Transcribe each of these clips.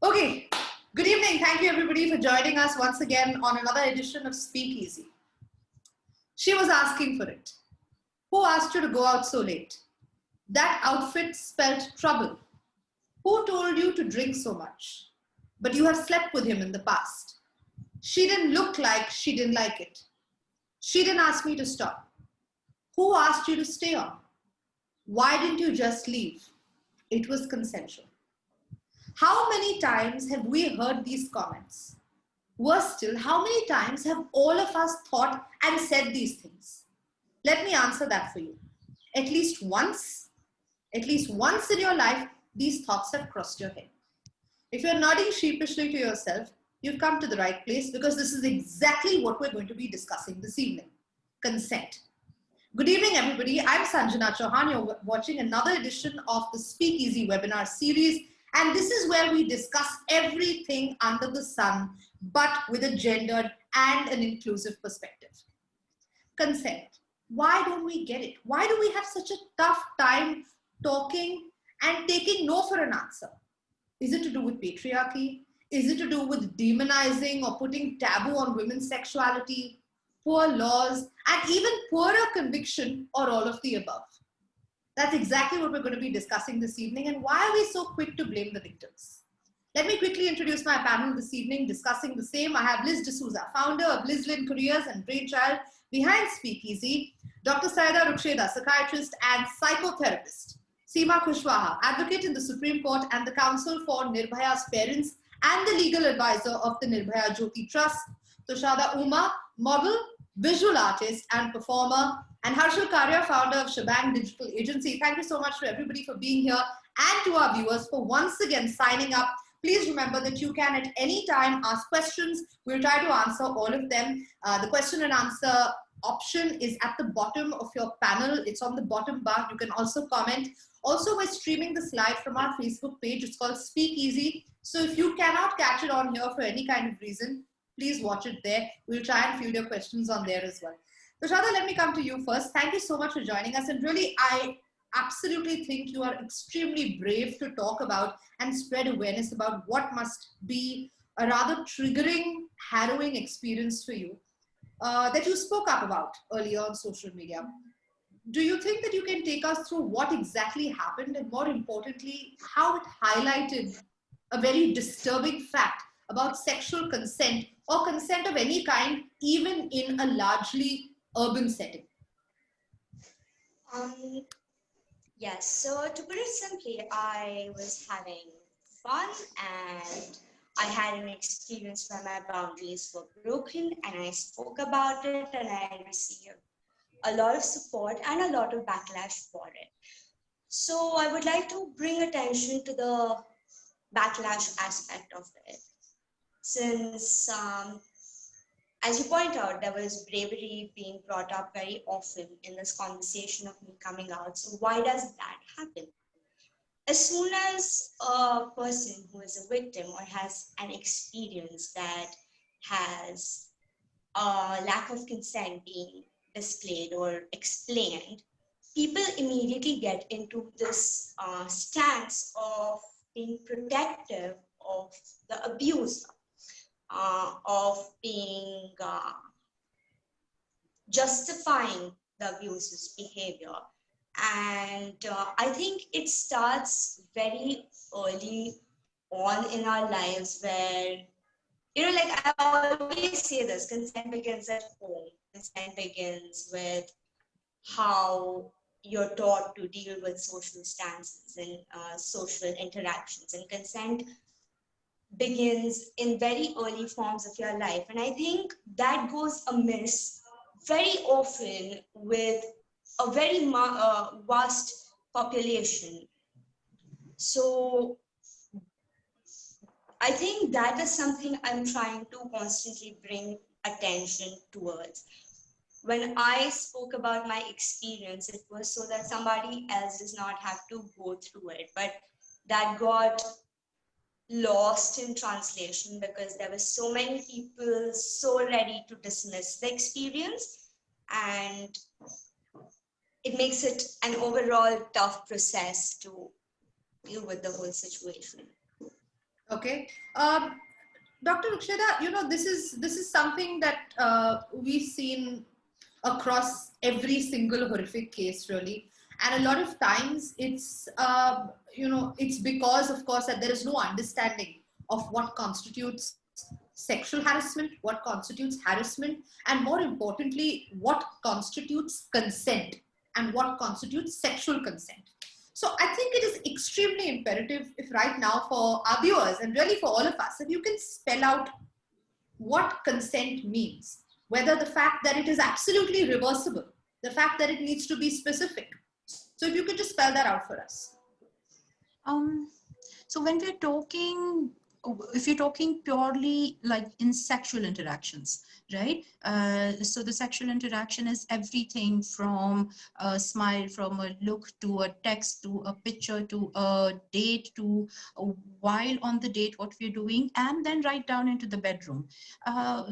Okay, good evening. Thank you everybody for joining us once again on another edition of Speakeasy. She was asking for it. Who asked you to go out so late? That outfit spelled trouble. Who told you to drink so much? But you have slept with him in the past. She didn't look like she didn't like it. She didn't ask me to stop. Who asked you to stay on? Why didn't you just leave? It was consensual. How many times have we heard these comments? Worse still, how many times have all of us thought and said these things? Let me answer that for you. At least once in your life, these thoughts have crossed your head. If you're nodding sheepishly to yourself, you've come to the right place because this is exactly what we're going to be discussing this evening. Consent. Good evening, everybody. I'm Sanjana Chauhan. You're watching another edition of the Speakeasy webinar series. And this is where we discuss everything under the sun, but with a gendered and an inclusive perspective. Consent. Why don't we get it? Why do we have such a tough time talking and taking no for an answer? Is it to do with patriarchy? Is it to do with demonizing or putting taboo on women's sexuality, poor laws, and even poorer conviction, or all of the above? That's exactly what we're going to be discussing this evening, and why are we so quick to blame the victims? Let me quickly introduce my panel this evening discussing the same. I have Liz D'Souza, founder of Lizlin Careers and brainchild behind Speakeasy, Dr. Saida Ruksheda, psychiatrist and psychotherapist, Seema Kushwaha, advocate in the Supreme Court and the counsel for Nirbhaya's parents and the legal advisor of the Nirbhaya Jyoti Trust, Tushada Uma, model, visual artist and performer, and Harshal Karya, founder of Shebang Digital Agency. Thank you so much to everybody for being here and to our viewers for once again signing up. Please remember that you can at any time ask questions. We'll try to answer all of them. The question and answer option is at the bottom of your panel. It's on the bottom bar. You can also comment. Also, we're streaming this live from our Facebook page. It's called Speakeasy. So if you cannot catch it on here for any kind of reason, please watch it there. We'll try and field your questions on there as well. Tushada, let me come to you first. Thank you so much for joining us. And really, I absolutely think you are extremely brave to talk about and spread awareness about what must be a rather triggering, harrowing experience for you that you spoke up about earlier on social media. Do you think that you can take us through what exactly happened, and more importantly, how it highlighted a very disturbing fact about sexual consent or consent of any kind, even in a largely urban setting? Yes, so to put it simply, I was having fun and I had an experience where my boundaries were broken, and I spoke about it and I received a lot of support and a lot of backlash for it. So I would like to bring attention to the backlash aspect of it. Since, as you point out, there was bravery being brought up very often in this conversation of me coming out. So why does that happen? As soon as a person who is a victim or has an experience that has a lack of consent being displayed or explained, people immediately get into this stance of being protective of the abuser, of being justifying the abuser's behavior. And I think it starts very early on in our lives where, like I always say this, consent begins at home. Consent begins with how you're taught to deal with social stances and social interactions. And consent begins in very early forms of your life. And I think that goes amiss very often with a very vast population. So I think that is something I'm trying to constantly bring attention towards. When I spoke about my experience, it was so that somebody else does not have to go through it. But that got lost in translation because there were so many people so ready to dismiss the experience, and it makes it an overall tough process to deal with the whole situation. Okay. Dr. Ruksheda, this is something that we've seen across every single horrific case, really. And a lot of times it's because, of course, that there is no understanding of what constitutes sexual harassment, what constitutes harassment, and more importantly, what constitutes consent and what constitutes sexual consent. So I think it is extremely imperative if right now for our viewers and really for all of us, if you can spell out what consent means, whether the fact that it is absolutely reversible, the fact that it needs to be specific. So if you could just spell that out for us. So when we're talking, if you're talking purely like in sexual interactions, right? So the sexual interaction is everything from a smile, from a look, to a text, to a picture, to a date, to a while on the date what we're doing, and then right down into the bedroom.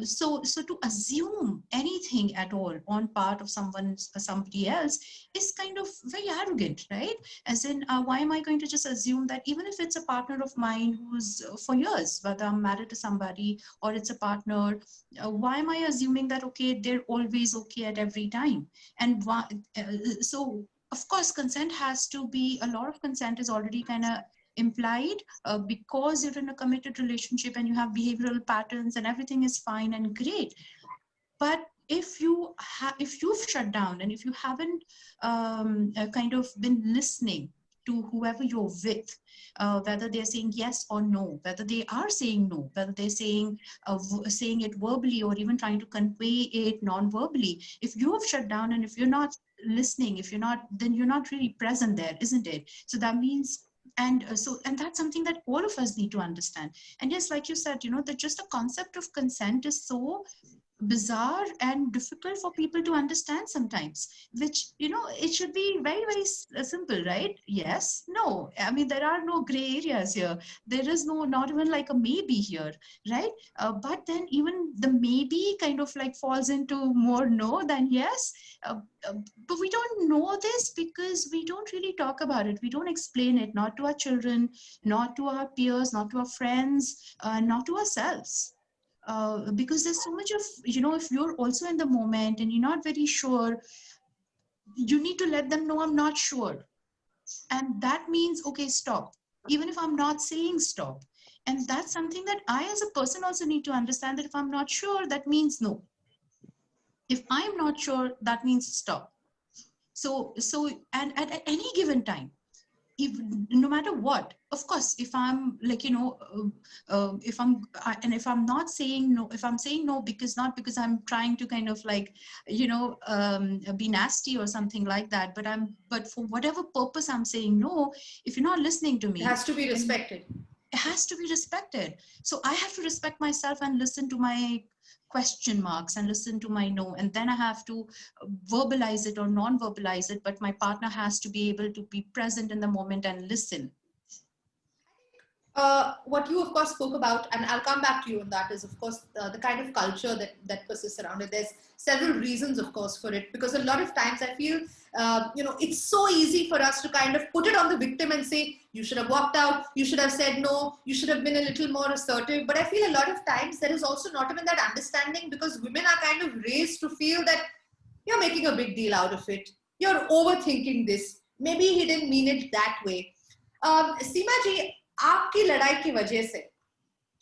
So to assume anything at all on part of somebody else is kind of very arrogant, right? As in, why am I going to just assume that even if it's a partner of mine who's for years, whether I'm married to somebody or it's a partner, why am I assuming that, okay, they're always okay at every time? And why, so of course, consent has to be, a lot of consent is already kind of implied because you're in a committed relationship and you have behavioral patterns and everything is fine and great. But if you've shut down and if you haven't kind of been listening to whoever you're with, whether they're saying yes or no, whether they are saying no, whether they're saying it verbally or even trying to convey it non-verbally, if you have shut down and if you're not listening, then you're not really present there, isn't it? So that means, and that's something that all of us need to understand. And yes, like you said, that just the concept of consent is so bizarre and difficult for people to understand sometimes, which it should be very, very simple, right? Yes, no, I mean, there are no gray areas here. There is not even like a maybe here, right? But then even the maybe kind of like falls into more no than yes. But we don't know this because we don't really talk about it. We don't explain it, not to our children, not to our peers, not to our friends, not to ourselves. Because there's so much of, if you're also in the moment and you're not very sure, you need to let them know, I'm not sure. And that means, okay, stop. Even if I'm not saying stop. And that's something that I as a person also need to understand, that if I'm not sure, that means no. If I'm not sure, that means stop. So and at any given time, no matter what, of course, if I'm like, if I'm not saying no, if I'm saying no not because I'm trying to kind of like, be nasty or something like that, but for whatever purpose I'm saying no, if you're not listening to me, it has to be respected. It has to be respected. So I have to respect myself and listen to my question marks and listen to my no, and then I have to verbalize it or non-verbalize it, but my partner has to be able to be present in the moment and listen. What you of course spoke about, and I'll come back to you on that, is of course the kind of culture that persists around it. There's several reasons, of course, for it, because a lot of times I feel it's so easy for us to kind of put it on the victim and say, you should have walked out, you should have said no, you should have been a little more assertive. But I feel a lot of times there is also not even that understanding, because women are kind of raised to feel that you're making a big deal out of it, you're overthinking this, maybe he didn't mean it that way. Seema ji, आपकी लड़ाई की वजह से,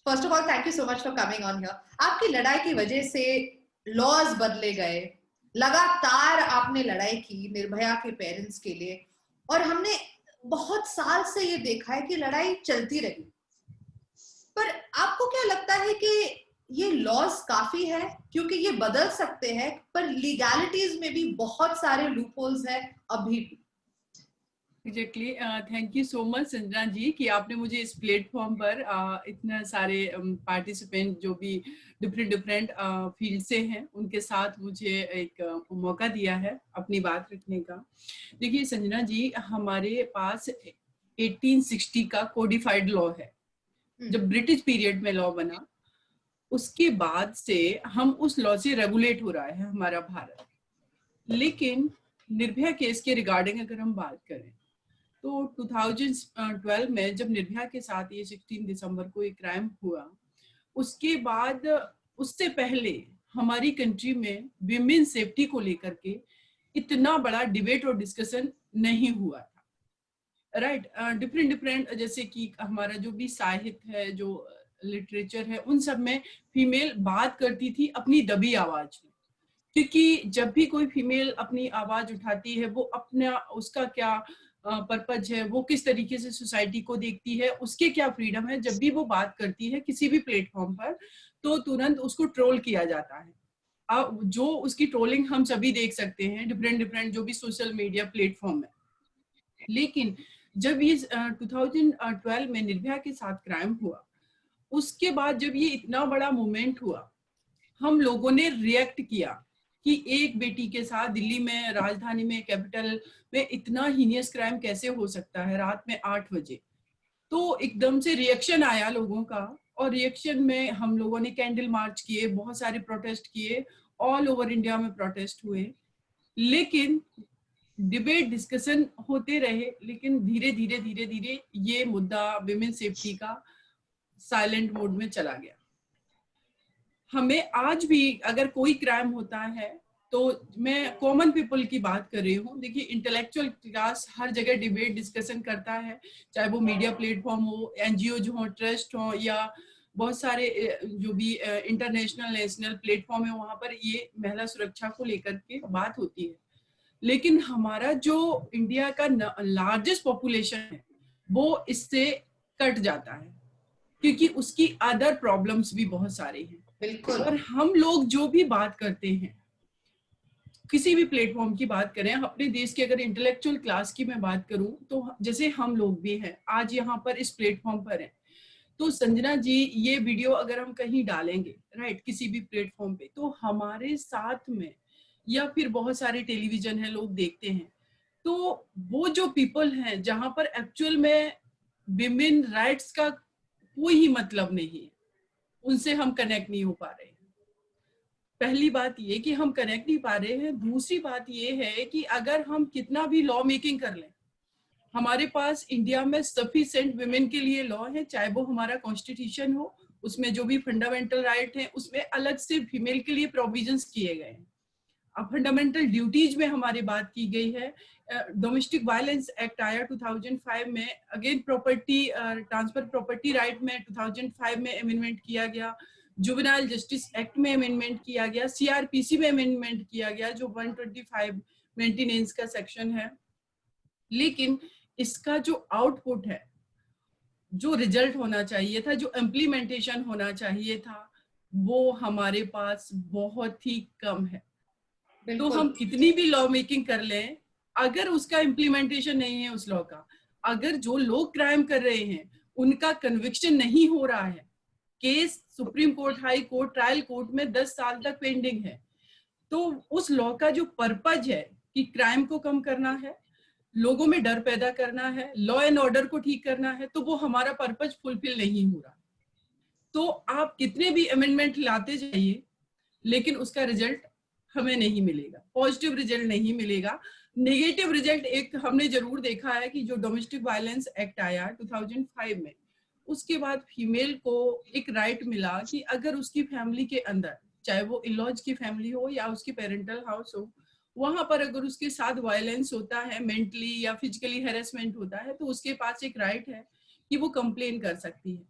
first of all thank you so much for coming on here, आपकी लड़ाई की वजह से लॉज बदले गए, लगातार आपने लड़ाई की निर्भया के पेरेंट्स के लिए, और हमने बहुत साल से ये देखा है कि लड़ाई चलती रही. पर आपको क्या लगता है कि ये लॉज काफी है? क्योंकि ये बदल सकते हैं, पर लीगैलिटीज में भी बहुत सारे लूपहोल्स हैं अभी भी. Exactly, thank you so much Sanjana ji कि आपने मुझे इस प्लेटफॉर्म पर इतना सारे पार्टिसिपेंट जो भी डिफरेंट फील्ड से हैं उनके साथ मुझे एक मौका दिया है अपनी बात रखने का. देखिए संजना जी, हमारे पास 1860 का कोडिफाइड लॉ है. जब ब्रिटिश पीरियड में लॉ बना, उसके बाद से हम उस लॉ से रेगुलेट हो रहा है हमारा भारत. लेकिन निर्भया केस के रिगार्डिंग अगर हम बात करें तो 2012 में जब निर्भया के साथ ये 16 दिसंबर को एक क्राइम हुआ, उसके बाद उससे पहले हमारी कंट्री में विमेन सेफ्टी को लेकर के इतना बड़ा डिबेट और डिस्कशन नहीं हुआ था, राइट। डिफरेंट जैसे कि हमारा जो भी साहित्य है, जो लिटरेचर है, उन सब में फीमेल बात करती थी अपनी दबी आवाज में, क्योंकि जब भी कोई फीमेल अपनी आवाज उठाती है, वो अपना उसका क्या पर्पज है, वो किस तरीके से सोसाइटी को देखती है, उसके क्या फ्रीडम है, जब भी वो बात करती है किसी भी प्लेटफॉर्म पर, तो तुरंत उसको ट्रोल किया जाता है। जो उसकी ट्रोलिंग हम सभी देख सकते हैं डिफरेंट जो भी सोशल मीडिया प्लेटफॉर्म है। लेकिन जब ये 2012 में निर्भया के साथ क्राइम हुआ, उसके बाद जब ये इतना बड़ा मूवमेंट हुआ, हम लोगों ने रिएक्ट किया कि एक बेटी के साथ दिल्ली में, राजधानी में, कैपिटल में इतना हीनियस क्राइम कैसे हो सकता है रात में 8 बजे। तो एकदम से रिएक्शन आया लोगों का, और रिएक्शन में हम लोगों ने कैंडल मार्च किए, बहुत सारे प्रोटेस्ट किए, ऑल ओवर इंडिया में प्रोटेस्ट हुए। लेकिन डिबेट डिस्कशन होते रहे, लेकिन धीरे धीरे ये मुद्दा विमेन सेफ्टी का साइलेंट मोड में चला गया। हमें आज भी अगर कोई क्राइम होता है, तो मैं कॉमन पीपल की बात कर रही हूँ, देखिए इंटेलेक्चुअल क्लास हर जगह डिबेट डिस्कशन करता है, चाहे वो मीडिया प्लेटफॉर्म हो, एनजीओ जो हो, ट्रस्ट हो, या बहुत सारे जो भी इंटरनेशनल नेशनल प्लेटफॉर्म है, वहां पर ये महिला सुरक्षा को लेकर के बात होती है। लेकिन हमारा जो इंडिया का लार्जेस्ट पॉपुलेशन है, वो इससे कट जाता है, क्योंकि उसकी अदर प्रॉब्लम्स भी बहुत सारे हैं। बिल्कुल। और हम लोग जो भी बात करते हैं, किसी भी प्लेटफॉर्म की बात करें, अपने देश के अगर इंटेलेक्चुअल क्लास की मैं बात करूं, तो जैसे हम लोग भी हैं आज यहाँ पर इस प्लेटफॉर्म पर हैं, तो संजना जी ये वीडियो अगर हम कहीं डालेंगे, राइट, किसी भी प्लेटफॉर्म पे, तो हमारे साथ में, या फिर बहुत सारे टेलीविजन है लोग देखते हैं, तो वो जो पीपल हैं जहां पर एक्चुअल में विमेन राइट्स का कोई ही मतलब नहीं है, उनसे हम कनेक्ट नहीं हो पा रहे हैं। पहली बात ये कि हम कनेक्ट नहीं पा रहे हैं। दूसरी बात ये है कि अगर हम कितना भी लॉ मेकिंग कर लें, हमारे पास इंडिया में सफिशिएंट विमेन के लिए लॉ है, चाहे वो हमारा कॉन्स्टिट्यूशन हो, उसमें जो भी फंडामेंटल राइट है, उसमें अलग से फीमेल के लिए प्रोविजंस किए गए हैं। अब फंडामेंटल ड्यूटीज में हमारी बात की गई है। डोमेस्टिक वायलेंस एक्ट आया 2005 में, again property transfer property right में 2005 में अमेंडमेंट किया गया, जुवेनाइल जस्टिस एक्ट में अमेंडमेंट किया गया, सीआरपीसी में अमेंडमेंट किया गया, जो 125 मेंटेनेंस का सेक्शन है। लेकिन इसका जो आउटपुट है, जो रिजल्ट होना चाहिए था, जो इम्प्लीमेंटेशन होना चाहिए था, वो हमारे पास बहुत ही कम है। तो हम कितनी भी लॉ मेकिंग कर लें, अगर उसका इम्प्लीमेंटेशन नहीं है उस लॉ का, अगर जो लोग क्राइम कर रहे हैं उनका कन्विक्शन नहीं हो रहा है, case supreme court, high court, trial court में 10 साल तक पेंडिंग है, तो उस लॉ का जो पर्पज है कि क्राइम को कम करना है, लोगों में डर पैदा करना है, लॉ एंड ऑर्डर को ठीक करना है, तो वो हमारा पर्पज फुलफिल नहीं हो रहा। तो आप कितने भी अमेंडमेंट लाते जाइए, लेकिन उसका रिजल्ट हमें नहीं मिलेगा, पॉजिटिव रिजल्ट नहीं मिलेगा। नेगेटिव रिजल्ट एक हमने जरूर देखा है कि जो डोमेस्टिक वायलेंस एक्ट आया 2005 में, उसके बाद फीमेल को एक राइट मिला कि अगर उसकी फैमिली के अंदर, चाहे वो इन-लॉज की फैमिली हो या उसकी पेरेंटल हाउस हो, वहां पर अगर उसके साथ वायलेंस होता है, मेंटली या फिजिकली हैरेसमेंट होता है, तो उसके पास एक राइट है कि वो कंप्लेन कर सकती है।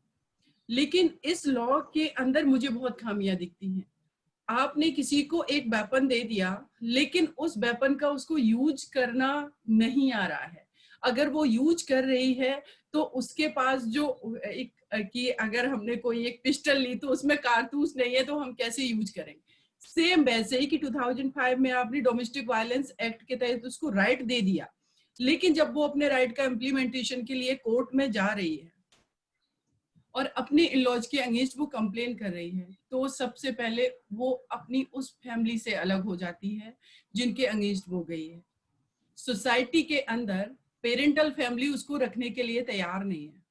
लेकिन इस लॉ के अंदर मुझे बहुत खामियां दिखती हैं। आपने किसी को एक वेपन दे दिया, लेकिन उस वेपन का उसको यूज करना नहीं आ रहा है। अगर वो यूज कर रही है, तो उसके पास जो एक कि अगर हमने कोई एक पिस्टल ली तो उसमें कारतूस नहीं है, तो हम कैसे यूज करेंगे। सेम वैसे ही कि 2005 में आपने डोमेस्टिक वायलेंस एक्ट के तहत उसको राइट दे दिया, लेकिन जब वो अपने राइट का इम्प्लीमेंटेशन के लिए कोर्ट में जा रही है और अपने इन-लॉज के अगेंस्ट वो कंप्लेन कर रही है, तो सबसे पहले वो अपनी उस फैमिली से अलग हो जाती है जिनके अगेंस्ट वो गई है। सोसाइटी के अंदर पेरेंटल फैमिली उसको रखने के लिए तैयार नहीं है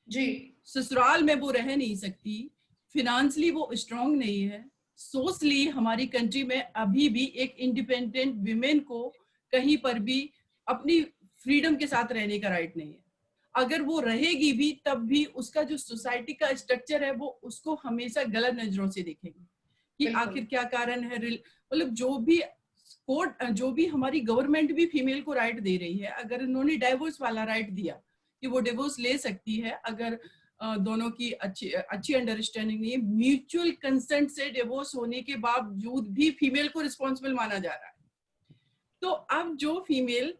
जी। ससुराल में वो रह नहीं सकती, फिनेंशियली वो स्ट्रांग नहीं है, सोशली हमारी कंट्री में अभी भी एक इंडिपेंडेंट विमेन को कहीं पर भी अपनी फ्रीडम के साथ रहने का राइट नहीं है। अगर वो रहेगी भी तब भी उसका जो सोसाइटी का स्ट्रक्चर है वो उसको हमेशा गलत नजरों से देखेगी कि बिल्कुल। आखिर क्या कारण है। मतलब जो भी कोर्ट, जो भी हमारी गवर्नमेंट भी फीमेल को राइट दे रही है, अगर उन्होंने डाइवोर्स वाला राइट दिया कि वो डिवोर्स ले सकती है अगर दोनों की अच्छी अंडरस्टैंडिंग नहीं है, म्यूचुअल कंसेंट से डिवोर्स होने के बावजूद भी फीमेल को रिस्पॉन्सिबल माना जा रहा है। तो अब जो फीमेल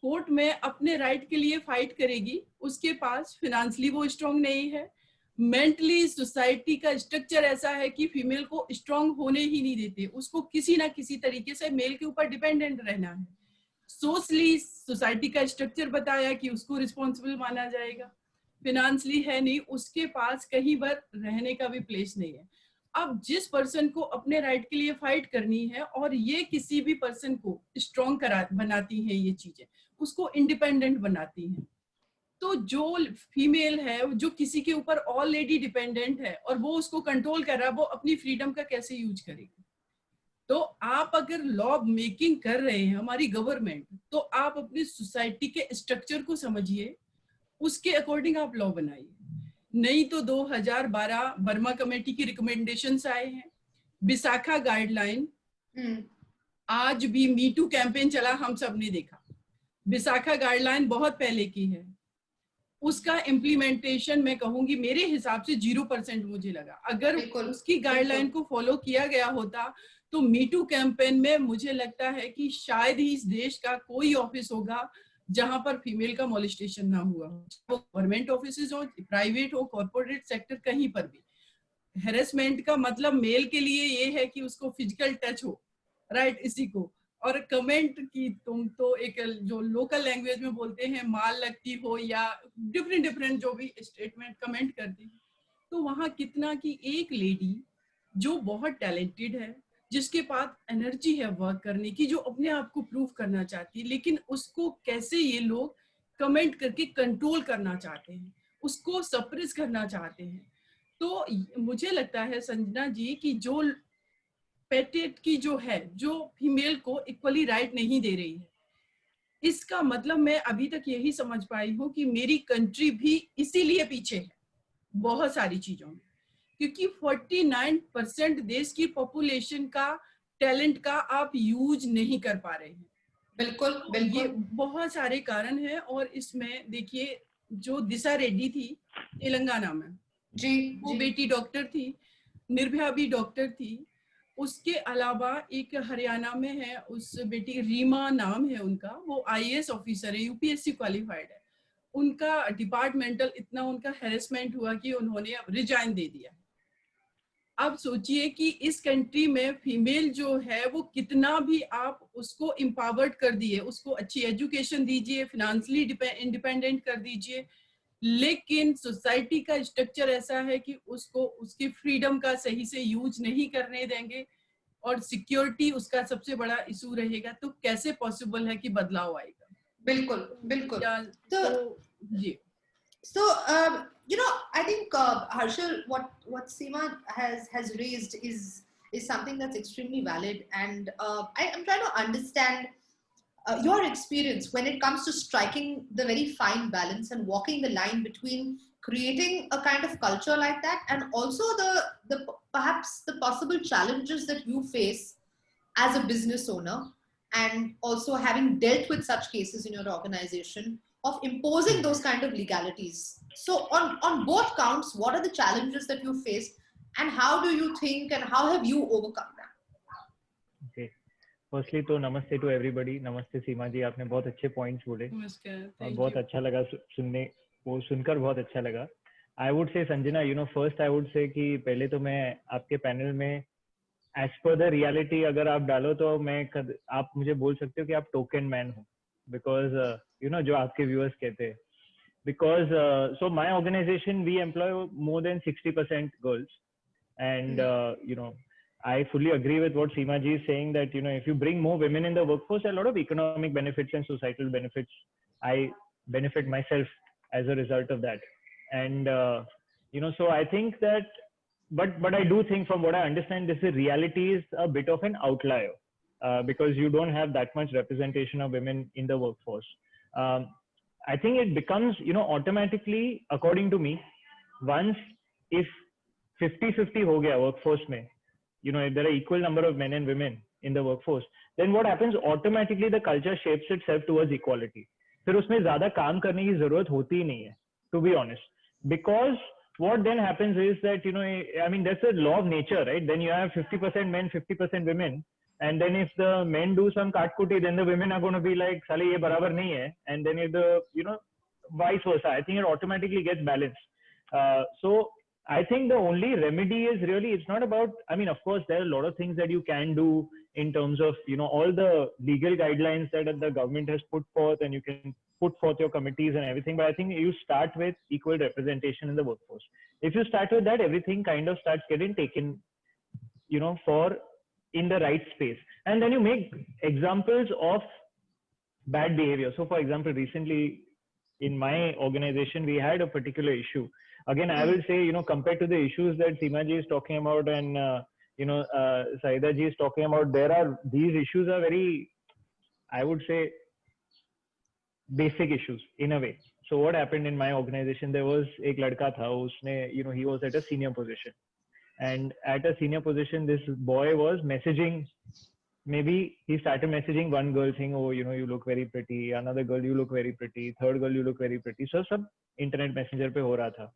कोर्ट में अपने राइट के लिए फाइट करेगी, उसके पास फिनेंशियली वो स्ट्रांग नहीं है, मेंटली सोसाइटी का स्ट्रक्चर ऐसा है कि फीमेल को स्ट्रांग होने ही नहीं देते, उसको किसी ना किसी तरीके से मेल के ऊपर डिपेंडेंट रहना है। सोशली सोसाइटी का स्ट्रक्चर बताया कि उसको रिस्पॉन्सिबल माना जाएगा, फिनेंशियली है नहीं, उसके पास कहीं पर रहने का भी प्लेस नहीं है। अब जिस पर्सन को अपने राइट के लिए फाइट करनी है और ये किसी भी पर्सन को स्ट्रॉन्ग बनाती हैं, ये चीजें उसको इंडिपेंडेंट बनाती हैं। तो जो फीमेल है जो किसी के ऊपर ऑलरेडी डिपेंडेंट है और वो उसको कंट्रोल कर रहा है, वो अपनी फ्रीडम का कैसे यूज करेगी? तो आप अगर लॉ मेकिंग कर रहे हैं हमारी गवर्नमेंट, तो आप अपनी सोसाइटी के स्ट्रक्चर को समझिए, उसके अकॉर्डिंग आप लॉ बनाइए। नहीं तो 2012 बर्मा कमेटी की रिकमेंडेशंस आए हैं, विशाखा गाइडलाइन, आज भी मी टू कैंपेन चला, हम सब ने देखा। विशाखा गाइडलाइन बहुत पहले की है, उसका इम्प्लीमेंटेशन मैं कहूंगी मेरे हिसाब से 0% मुझे लगा। अगर उसकी गाइडलाइन को फॉलो किया गया होता तो मी टू कैंपेन में मुझे लगता है कि शायद ही इस देश का कोई ऑफिस होगा जहां पर फीमेल का मॉलेस्टेशन ना हुआ, वो गवर्नमेंट ऑफिस हो, प्राइवेट हो, कॉर्पोरेट सेक्टर, कहीं पर भी। हेरेसमेंट का मतलब मेल के लिए ये है कि उसको फिजिकल टच हो, राइट, इसी को। और कमेंट की तुम तो एक जो लोकल लैंग्वेज में बोलते हैं माल लगती हो या डिफरेंट जो भी स्टेटमेंट कमेंट करती है, तो वहां कितना कि एक लेडी जो बहुत टैलेंटेड है, जिसके पास एनर्जी है वर्क करने की, जो अपने आप को प्रूव करना चाहती है, लेकिन उसको कैसे ये लोग कमेंट करके कंट्रोल करना चाहते हैं, उसको सप्रेस करना चाहते हैं। तो मुझे लगता है संजना जी कि जो पेटेट की जो है, जो फीमेल को इक्वली राइट नहीं दे रही है, इसका मतलब मैं अभी तक यही समझ पाई हूँ कि मेरी कंट्री भी इसीलिए पीछे है बहुत सारी चीजों में, क्योंकि 49% देश की पॉपुलेशन का टैलेंट का आप यूज नहीं कर पा रहे हैं। बिल्कुल तो बिल्कुल ये बहुत सारे कारण हैं। और इसमें देखिए, जो दिशा रेड्डी थी तेलंगाना में, जी, वो जी। बेटी डॉक्टर थी, निर्भया भी डॉक्टर थी। उसके अलावा एक हरियाणा में है, उस बेटी रीमा नाम है उनका, वो आईएएस ऑफिसर है, यूपीएससी क्वालिफाइड है। उनका डिपार्टमेंटल इतना उनका हैरेसमेंट हुआ कि उन्होंने रिजाइन दे दिया। अब सोचिए कि इस कंट्री में फीमेल जो है वो कितना भी आप उसको एम्पावर्ड कर दिए, उसको अच्छी एजुकेशन दीजिए, फिनेंशियली इंडिपेंडेंट कर दीजिए, लेकिन सोसाइटी का स्ट्रक्चर ऐसा है कि उसको उसकी फ्रीडम का सही से यूज नहीं करने देंगे और सिक्योरिटी उसका सबसे बड़ा इशू रहेगा। तो कैसे पॉसिबल है कि बदलाव आएगा? बिल्कुल बिल्कुल। तो जी, So, I think Harshal, what Seema has raised is something that's extremely valid, and I'm trying to understand your experience when it comes to striking the very fine balance and walking the line between creating a kind of culture like that, and also the perhaps the possible challenges that you face as a business owner, and also having dealt with such cases in your organization of imposing those kind of legalities. So on both counts, what are the challenges that you faced, and how do you think and how have you overcome them? Okay. Firstly, तो नमस्ते to everybody. नमस्ते सीमा जी, आपने बहुत अच्छे points बोले और बहुत अच्छा लगा सुनने, वो सुनकर बहुत अच्छा लगा. I would say Sanjana, first I would say कि पहले तो मैं आपके पैनल में as per the reality अगर आप डालो तो आप मुझे बोल सकते हो कि आप token man हो, because जो आपके viewers कहते हैं, because so my organization, we employ more than 60% girls, and I fully agree with what Seema ji is saying, that if you bring more women in the workforce, a lot of economic benefits and societal benefits. I benefit myself as a result of that, and so I think that, but I do think, from what I understand, this reality is a bit of an outlier, because you don't have that much representation of women in the workforce. I think it becomes, automatically, according to me, once if 50-50 ho gaya workforce mein, if there are equal number of men and women in the workforce, then what happens, automatically the culture shapes itself towards equality. फिर उसमें ज़्यादा काम करने की ज़रूरत होती ही नहीं है, to be honest. Because what then happens is that, I mean, that's a law of nature, right? Then you have 50% men, 50% women. And then if the men do some katkuti, then the women are going to be like, Sale, ye barabar nahi hai. And then if the, vice versa, I think it automatically gets balanced. So I think the only remedy is really, it's not about, I mean, of course, there are a lot of things that you can do in terms of, all the legal guidelines that the government has put forth, and you can put forth your committees and everything. But I think you start with equal representation in the workforce. If you start with that, everything kind of starts getting taken, for in the right space. And then you make examples of bad behavior. So for example, recently in my organization, we had a particular issue. Again, I will say, compared to the issues that Seema ji is talking about and, Saida ji is talking about, these issues are very, I would say, basic issues in a way. So what happened in my organization, there was ek ladka tha, usne, he was at a senior position. And at a senior position, this boy was messaging, maybe he started messaging one girl saying, oh, you look very pretty. Another girl, you look very pretty. Third girl, you look very pretty. So some internet messenger pe ho raha tha.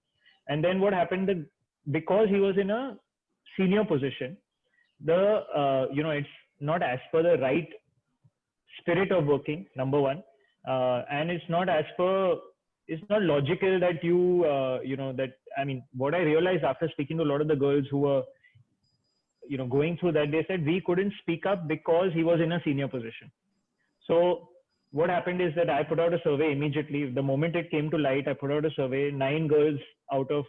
And then what happened, that because he was in a senior position, it's not as per the right spirit of working, number one. And it's not logical that what I realized after speaking to a lot of the girls who were, going through that, they said we couldn't speak up because he was in a senior position. So what happened is that I put out a survey immediately. The moment it came to light, I put out a survey. 9 girls out of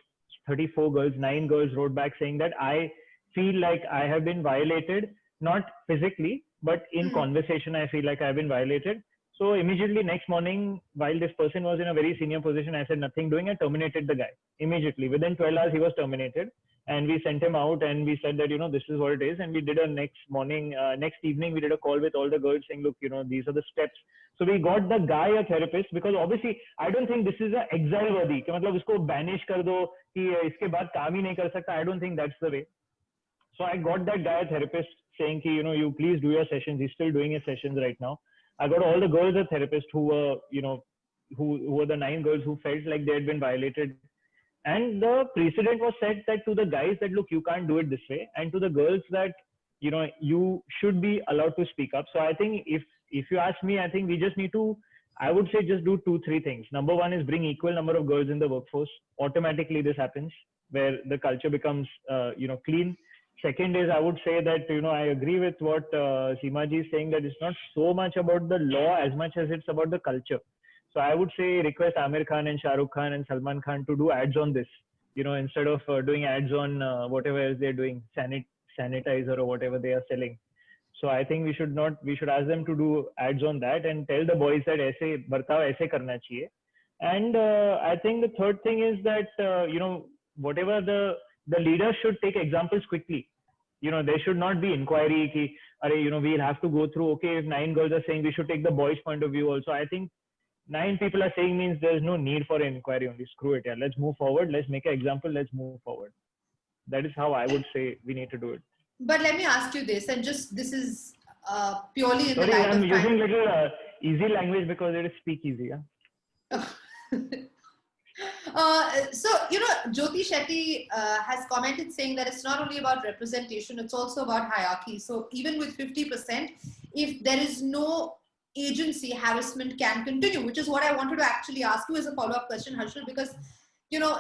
34 girls, 9 girls wrote back saying that I feel like I have been violated, not physically, but in conversation, I feel like I've been violated. So immediately next morning, while this person was in a very senior position, I said nothing doing. I terminated the guy immediately. Within 12 hours, he was terminated. And we sent him out and we said that, this is what it is. And we did next evening, we did a call with all the girls saying, look, these are the steps. So we got the guy a therapist, because obviously, I don't think this is an exile worthy. कि मतलब उसको banish कर दो कि इसके बाद काम ही नहीं कर सकता. I don't think that's the way. So I got that guy a therapist saying कि, you please do your sessions. He's still doing his sessions right now. I got all the girls a therapist who were, who were the 9 girls who felt like they had been violated. And the precedent was set that to the guys that, look, you can't do it this way. And to the girls that, you should be allowed to speak up. So I think if you ask me, I think we just need to, I would say, just do 2-3 things. Number one is bring equal number of girls in the workforce. Automatically this happens, where the culture becomes, clean. Second is, I would say that, I agree with what Seema ji is saying, that it's not so much about the law as much as it's about the culture. So I would say request Amir Khan and Shah Rukh Khan and Salman Khan to do ads on this, instead of doing ads on whatever else they're doing, sanitizer or whatever they are selling. So I think we should ask them to do ads on that and tell the boys that aise bartav aise karna chahiye. And I think the third thing is that, whatever the leaders should take examples quickly. There should not be inquiry ki, we'll have to go through, okay, if 9 girls are saying, we should take the boys' point of view also. I think 9 people are saying means there's no need for an inquiry only. Screw it. Yeah. Let's move forward. Let's make an example. Let's move forward. That is how I would say we need to do it. But let me ask you this, and just this is purely in Sorry, the light I'm of using time. little easy language because it is speakeasy. Yeah? So, Jyoti Shetty has commented saying that it's not only about representation, it's also about hierarchy. So even with 50%, if there is no agency, harassment can continue, which is what I wanted to actually ask you as a follow-up question, Harshal, because,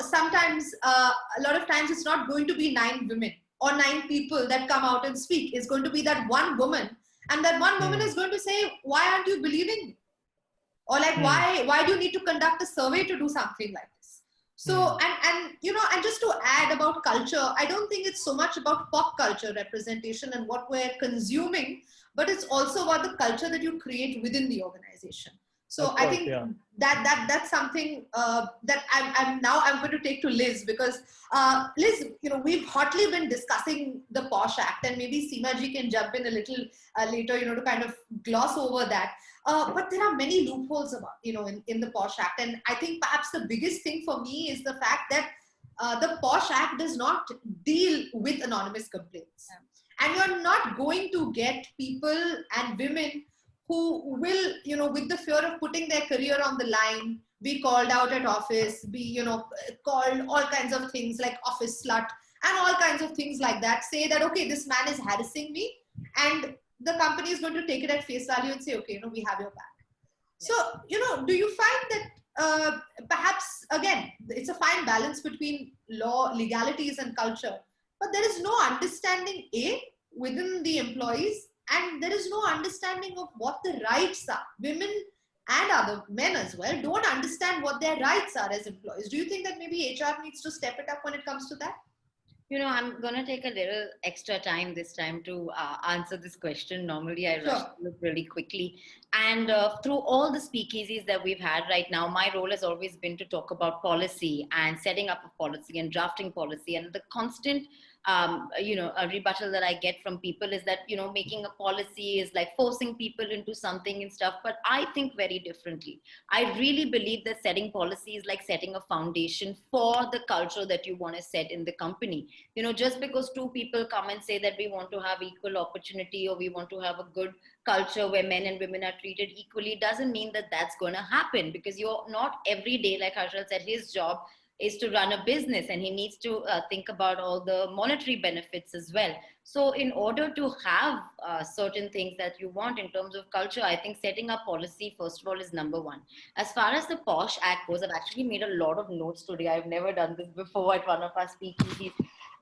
sometimes, a lot of times it's not going to be 9 women or 9 people that come out and speak. It's going to be that one woman, and that one woman is going to say, why aren't you believing me? Or like, why do you need to conduct a survey to do something like this? So, and just to add about culture, I don't think it's so much about pop culture representation and what we're consuming, but it's also about the culture that you create within the organization. So I think that's something that I'm going to take to Liz, because Liz, we've hotly been discussing the POSH Act, and maybe Seema ji can jump in a little later, to kind of gloss over that. But there are many loopholes about, in the POSH Act, and I think perhaps the biggest thing for me is the fact that the POSH Act does not deal with anonymous complaints, and you're not going to get people and women who will, with the fear of putting their career on the line, be called out at office, be, called all kinds of things like office slut and all kinds of things like that, say that, okay, this man is harassing me, and the company is going to take it at face value and say, okay, we have your back. So, do you find that perhaps, again, it's a fine balance between law, legalities and culture, but there is no understanding, A, within the employees, and there is no understanding of what the rights are. Women and other men as well don't understand what their rights are as employees. Do you think that maybe HR needs to step it up when it comes to that? I'm going to take a little extra time this time to answer this question. Normally, I rush through really quickly. And through all the speakeasies that we've had right now, my role has always been to talk about policy and setting up a policy and drafting policy. And the constant a rebuttal that I get from people is that, making a policy is like forcing people into something and stuff. But I think very differently. I really believe that setting policy is like setting a foundation for the culture that you want to set in the company. Just because two people come and say that we want to have equal opportunity or we want to have a good culture where men and women are treated equally doesn't mean that that's going to happen, because you're not every day, like Harshal said, his job is to run a business and he needs to think about all the monetary benefits as well. So in order to have certain things that you want in terms of culture, I think setting up policy, first of all, is number one. As far as the POSH Act goes, I've actually made a lot of notes today. I've never done this before at one of our speakeasies.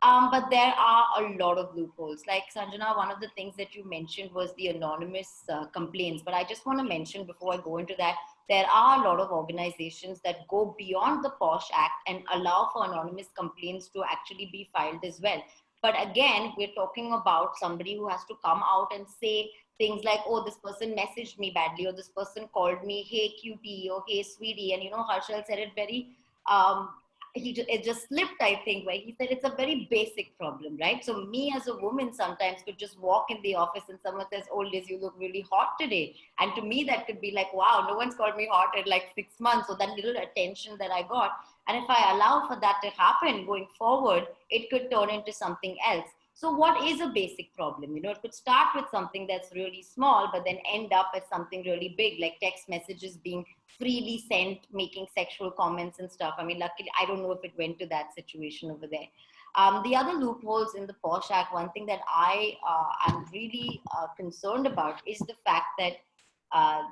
But there are a lot of loopholes. Like Sanjana, one of the things that you mentioned was the anonymous complaints. But I just want to mention before I go into that, there are a lot of organizations that go beyond the POSH Act and allow for anonymous complaints to actually be filed as well. But again, we're talking about somebody who has to come out and say things like, oh, this person messaged me badly, or this person called me, hey, cutie, or hey, sweetie. And, Harshal said it very, it just slipped, I think, where he said it's a very basic problem, right? So me as a woman sometimes could just walk in the office and someone says, oh, Liz, you look really hot today. And to me, that could be like, wow, no one's called me hot in like 6 months. So that little attention that I got. And if I allow for that to happen going forward, it could turn into something else. So what is a basic problem? It could start with something that's really small, but then end up as something really big, like text messages being freely sent, making sexual comments and stuff. I mean, luckily, I don't know if it went to that situation over there. The other loopholes in the POSH Act, one thing that I am really concerned about is the fact that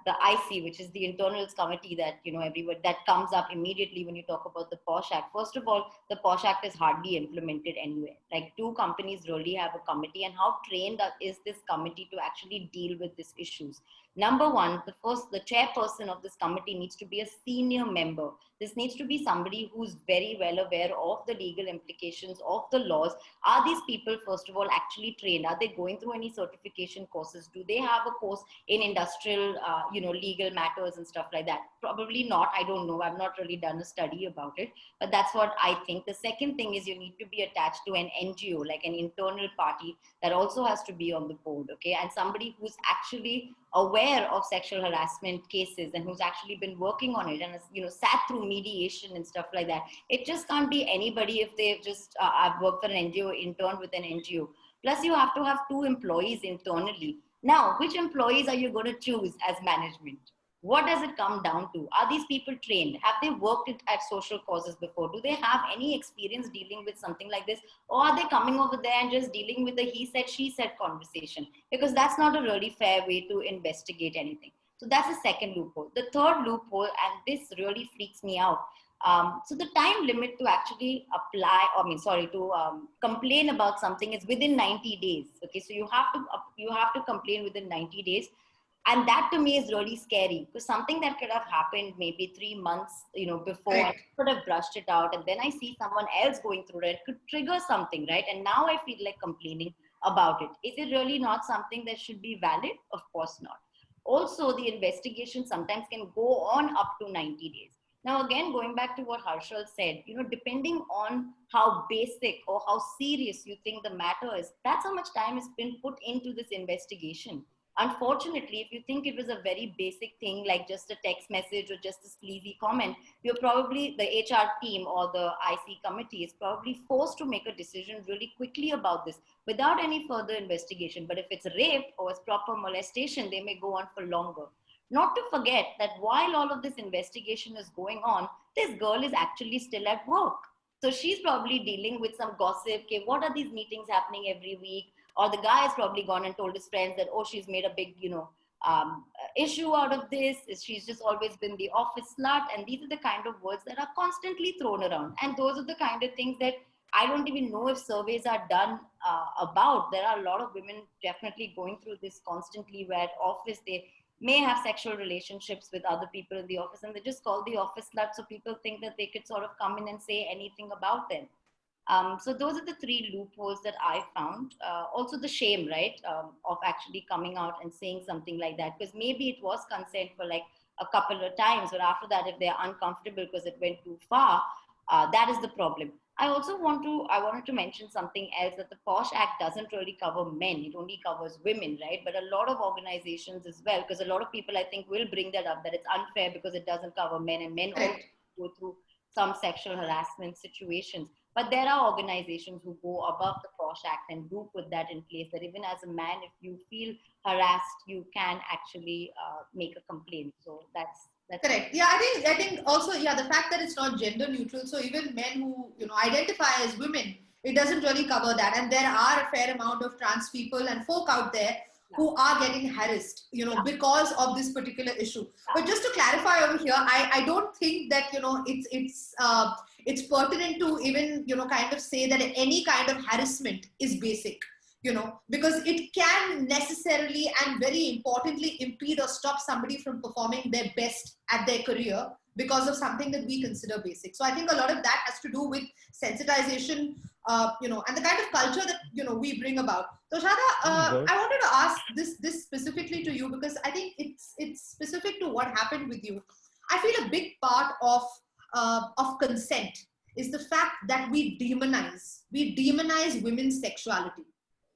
the IC, which is the Internals Committee that, everyone that comes up immediately when you talk about the POSH Act. First of all, the POSH Act is hardly implemented anywhere. Like, two companies really have a committee, and how trained is this committee to actually deal with these issues? Number one, the chairperson of this committee needs to be a senior member. This needs to be somebody who's very well aware of the legal implications of the laws. Are these people, first of all, actually trained? Are they going through any certification courses? Do they have a course in industrial, legal matters and stuff like that? Probably not. I don't know. I've not really done a study about it, but that's what I think. The second thing is you need to be attached to an NGO, like an internal party that also has to be on the board, okay? And somebody who's actually aware of sexual harassment cases and who's actually been working on it and has, sat through mediation and stuff like that. It just can't be anybody if they've just I've worked for an NGO, interned with an NGO. Plus, you have to have 2 employees internally. Now, which employees are you going to choose as management? What does it come down to? Are these people trained? Have they worked at social causes before? Do they have any experience dealing with something like this? Or are they coming over there and just dealing with the he said, she said conversation? Because that's not a really fair way to investigate anything. So that's the second loophole. The third loophole, and this really freaks me out. So the time limit to actually complain about something is within 90 days. Okay, so you have to complain within 90 days. And that to me is really scary, because something that could have happened maybe 3 months, before, right, I could have brushed it out, and then I see someone else going through it could trigger something, right? And now I feel like complaining about it. Is it really not something that should be valid? Of course not. Also, the investigation sometimes can go on up to 90 days. Now, again, going back to what Harshal said, depending on how basic or how serious you think the matter is, that's how much time has been put into this investigation. Unfortunately, if you think it was a very basic thing, like just a text message or just a sleazy comment, you're probably, the HR team or the IC committee is probably forced to make a decision really quickly about this without any further investigation. But if it's rape or it's proper molestation, they may go on for longer. Not to forget that while all of this investigation is going on, this girl is actually still at work. So she's probably dealing with some gossip. Okay, what are these meetings happening every week? Or the guy has probably gone and told his friends that, oh, she's made a big, issue out of this. She's just always been the office slut. And these are the kind of words that are constantly thrown around. And those are the kind of things that I don't even know if surveys are done about. There are a lot of women definitely going through this constantly, where at office they may have sexual relationships with other people in the office, and they just call the office slut, so people think that they could sort of come in and say anything about them. So those are the three loopholes that I found. Also the shame, right, of actually coming out and saying something like that, because maybe it was consent for like a couple of times, but after that, if they're uncomfortable because it went too far, that is the problem. I wanted to mention something else, that the POSH Act doesn't really cover men. It only covers women, right? But a lot of organizations as well, because a lot of people I think will bring that up, that it's unfair because it doesn't cover men, and men also go through some sexual harassment situations. But there are organizations who go above the POSH Act and do put that in place, that even as a man, if you feel harassed, you can actually make a complaint. So that's correct. Yeah, I think also, yeah, the fact that it's not gender neutral. So even men who, identify as women, it doesn't really cover that. And there are a fair amount of trans people and folk out there who are getting harassed, because of this particular issue. But just to clarify over here, I don't think that, it's pertinent to even, kind of say that any kind of harassment is basic. Because it can necessarily and very importantly impede or stop somebody from performing their best at their career because of something that we consider basic. So I think a lot of that has to do with sensitization, and the kind of culture that, we bring about. So Shada, I wanted to ask this specifically to you, because I think it's specific to what happened with you. I feel a big part of consent is the fact that we demonize women's sexuality.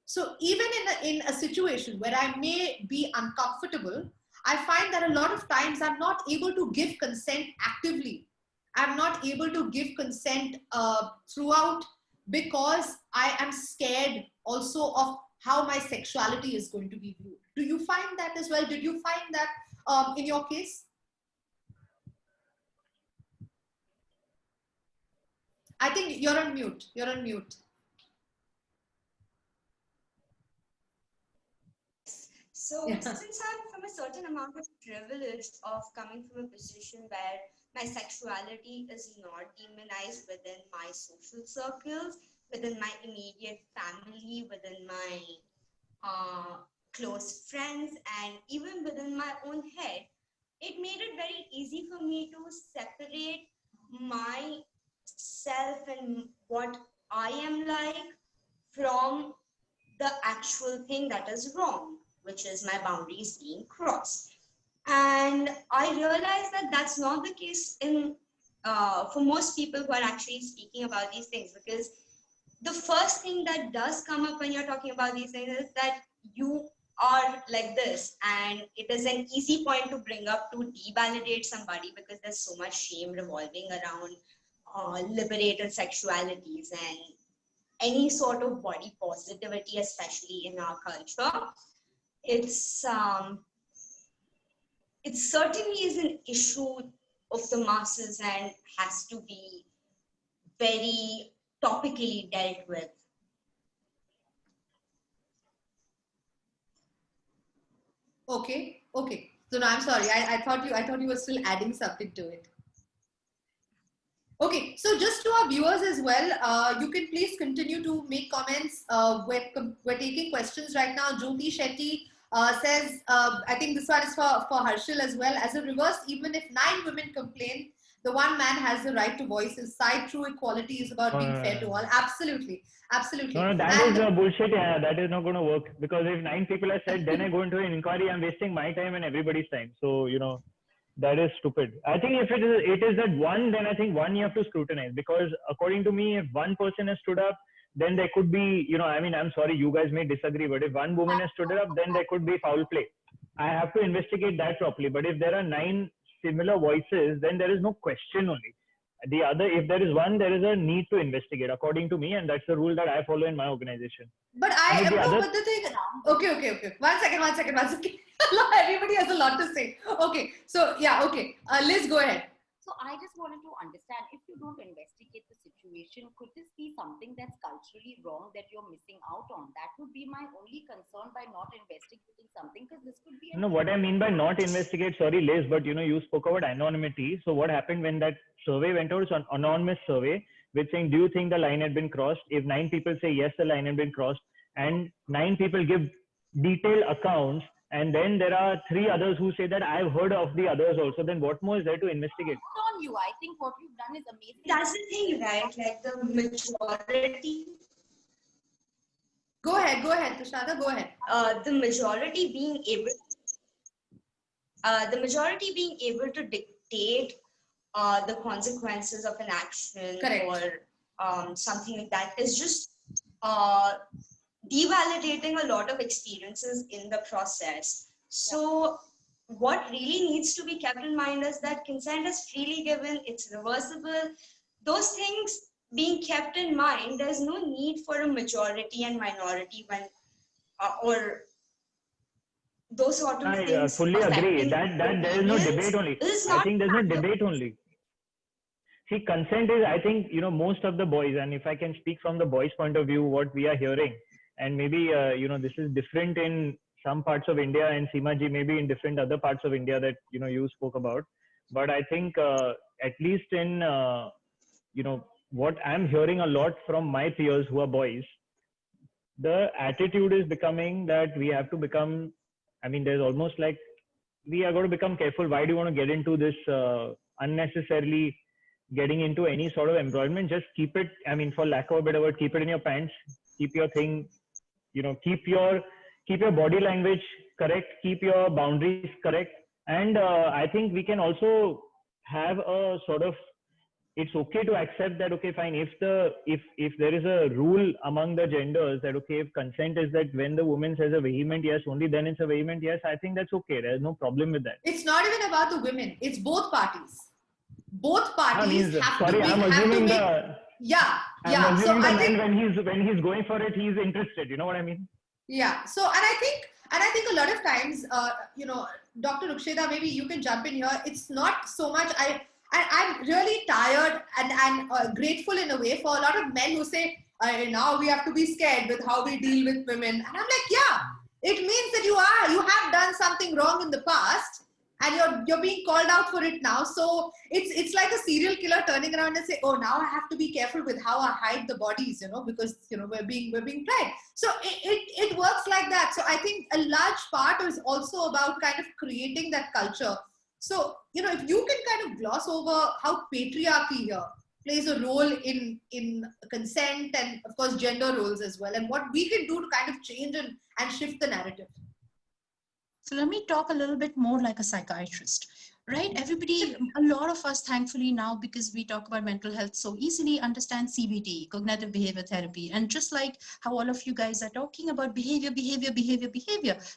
So even in a situation where I may be uncomfortable, I find that a lot of times I'm not able to give consent actively. I'm not able to give consent throughout, because I am scared also of how my sexuality is going to be viewed. Do you find that as well? Did you find that in your case? I think you're on mute. You're on mute. So since I'm from a certain amount of privilege of coming from a position where my sexuality is not demonized within my social circles, within my immediate family, within my close friends, and even within my own head, it made it very easy for me to separate myself and what I am like from the actual thing that is wrong, which is my boundaries being crossed. And I realized that that's not the case for most people who are actually speaking about these things, because the first thing that does come up when you're talking about these things is that you are like this, and it is an easy point to bring up to devalidate somebody, because there's so much shame revolving around liberated sexualities and any sort of body positivity, especially in our culture. It certainly is an issue of the masses and has to be very topically dealt with. Okay. So no, I'm sorry. I thought you were still adding something to it. Okay, so just to our viewers as well, you can please continue to make comments. We're taking questions right now. Jyoti Shetty says, I think this one is for Harshal as well. As a reverse, even if 9 women complain, The one man has the right to voice his side. True equality is about being fair to all. Absolutely. Absolutely. No, that is bullshit. Yeah, that is not going to work, because if 9 people have said, then I go into an inquiry, I'm wasting my time and everybody's time. So, you know, that is stupid. I think if it is that one, then I think one you have to scrutinize, because according to me, if one person has stood up, then there could be, you know, I mean, I'm sorry, you guys may disagree, but if one woman has stood up, then there could be foul play. I have to investigate that properly. But if there are 9 similar voices, then there is no question only. The other, if there is one, there is a need to investigate, according to me, and that's the rule that I follow in my organization. But but the thing, okay. One second. Everybody has a lot to say. Okay, so yeah, okay. Liz, go ahead. So I just wanted to understand, if you don't investigate the situation, could this be something that's culturally wrong that you're missing out on? That would be my only concern by not investigating something, because this could be... No, what I mean by not investigate, sorry Liz, but you know, you spoke about anonymity. So what happened when that survey went out? It's an anonymous survey with saying, do you think the line had been crossed? If 9 people say yes, the line had been crossed, and 9 people give detailed accounts, and then there are 3 others who say that I've heard of the others also, then what more is there to investigate? On you, I think what you've done is amazing. That's the thing, right? Like the majority. Go ahead, Tushada, go ahead. The majority being able to dictate the consequences of an action. Correct. Or something like that is just devalidating a lot of experiences in the process. So what really needs to be kept in mind is that consent is freely given, it's reversible. Those things being kept in mind, there's no need for a majority and minority when or those sort of things. I fully agree that there is no debate only. I think there's no debate only. See, consent is, I think, you know, most of the boys, and if I can speak from the boys' point of view, what we are hearing, and maybe, you know, this is different in some parts of India, and Seema ji, maybe in different other parts of India that, you know, you spoke about. But I think at least in, you know, what I'm hearing a lot from my peers who are boys, the attitude is becoming that we have to become, I mean, there's almost like, we are going to become careful. Why do you want to get into this unnecessarily getting into any sort of embroilment? Just keep it, I mean, for lack of a better word, keep it in your pants, keep your thing, you know, keep your body language correct, keep your boundaries correct. And I think we can also have a sort of, it's okay to accept that, okay, fine, if there is a rule among the genders that, okay, if consent is that when the woman says a vehement yes, only then it's a vehement yes, I think that's okay. There's no problem with that. It's not even about the women, it's both parties. Both parties have sorry, to I'm assuming the so when he's going for it, he's interested. You know what I mean? Yeah. So, and I think a lot of times, you know, Dr. Ruksheda, maybe you can jump in here. It's not so much. I'm really tired and grateful in a way for a lot of men who say, now we have to be scared with how we deal with women. And I'm like, yeah, it means that you have done something wrong in the past, and you're being called out for it now. So it's like a serial killer turning around and say, oh, now I have to be careful with how I hide the bodies, you know, because, you know, we're being tried. So it works like that. So I think a large part is also about kind of creating that culture. So, you know, if you can kind of gloss over how patriarchy here plays a role in consent and of course gender roles as well, and what we can do to kind of change and shift the narrative. So let me talk a little bit more like a psychiatrist, right? Everybody, a lot of us, thankfully now, because we talk about mental health so easily, understand CBT, cognitive behavior therapy. And just like how all of you guys are talking about behavior,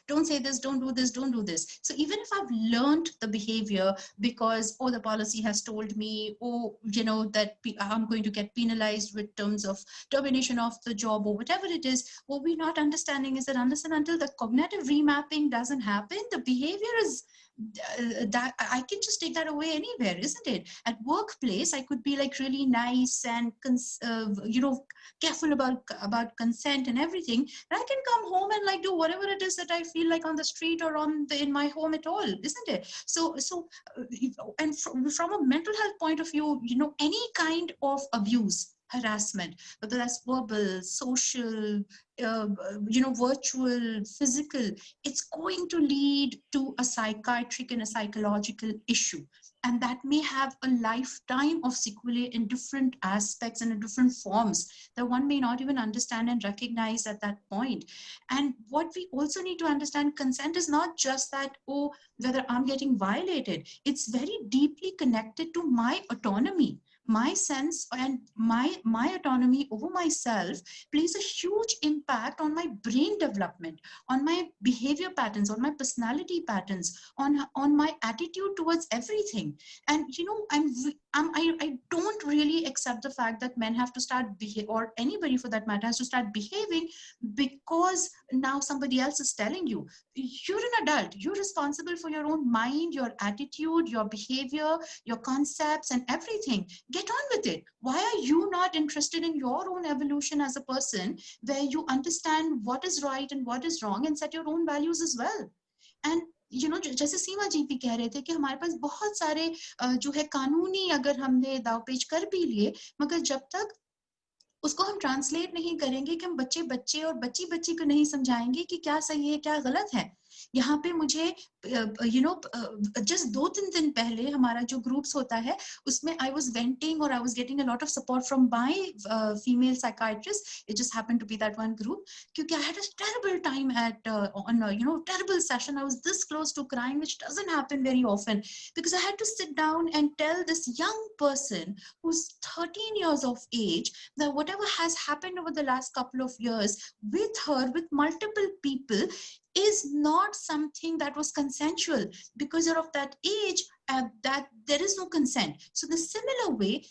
don't say this, don't do this, don't do this. So even if I've learned the behavior because, oh, the policy has told me, oh, you know, that I'm going to get penalized with terms of termination of the job or whatever it is, what we're not understanding is that unless and until the cognitive remapping doesn't happen, the behavior is that I can just take that away anywhere, isn't it? At workplace, I could be like really nice and you know, careful about consent and everything, and I can come home and like do whatever it is that I feel like on the street or in my home at all, isn't it? So and from a mental health point of view, you know, any kind of abuse harassment, whether that's verbal, social, virtual, physical, it's going to lead to a psychiatric and a psychological issue. And that may have a lifetime of sequelae in different aspects and in different forms that one may not even understand and recognize at that point. And what we also need to understand, consent is not just that, oh, whether I'm getting violated. It's very deeply connected to my autonomy. My sense and my autonomy over myself plays a huge impact on my brain development, on my behavior patterns, on my personality patterns, on my attitude towards everything. And I don't really accept the fact that men have to start or anybody for that matter has to start behaving because now somebody else is telling you. You're an adult. You're responsible for your own mind, your attitude, your behavior, your concepts, and everything. Get on with it. Why are you not interested in your own evolution as a person, where you understand what is right and what is wrong and set your own values as well? And जैसे सीमा जी भी कह रहे थे कि हमारे पास बहुत सारे जो है कानूनी अगर हमने दावपेच कर भी लिए, मगर जब तक उसको हम ट्रांसलेट नहीं करेंगे कि हम बच्चे और बच्ची को नहीं समझाएंगे कि क्या सही है क्या गलत है। यहाँ पे मुझे जस्ट 2-3 दिन पहले हमारा जो ग्रुप्स होता है उसमें I was venting or I was getting a lot of support from my female psychiatrist. It just happened to be that one group क्योंकि I had a terrible time on terrible session. I was this close to crying, which doesn't happen very often, because I had to sit down and tell this young person who's 13 years of age that whatever has happened over the last couple of years with her, with multiple people, is not something that was consensual. Because you're of that age, that there is no consent. So the similar way,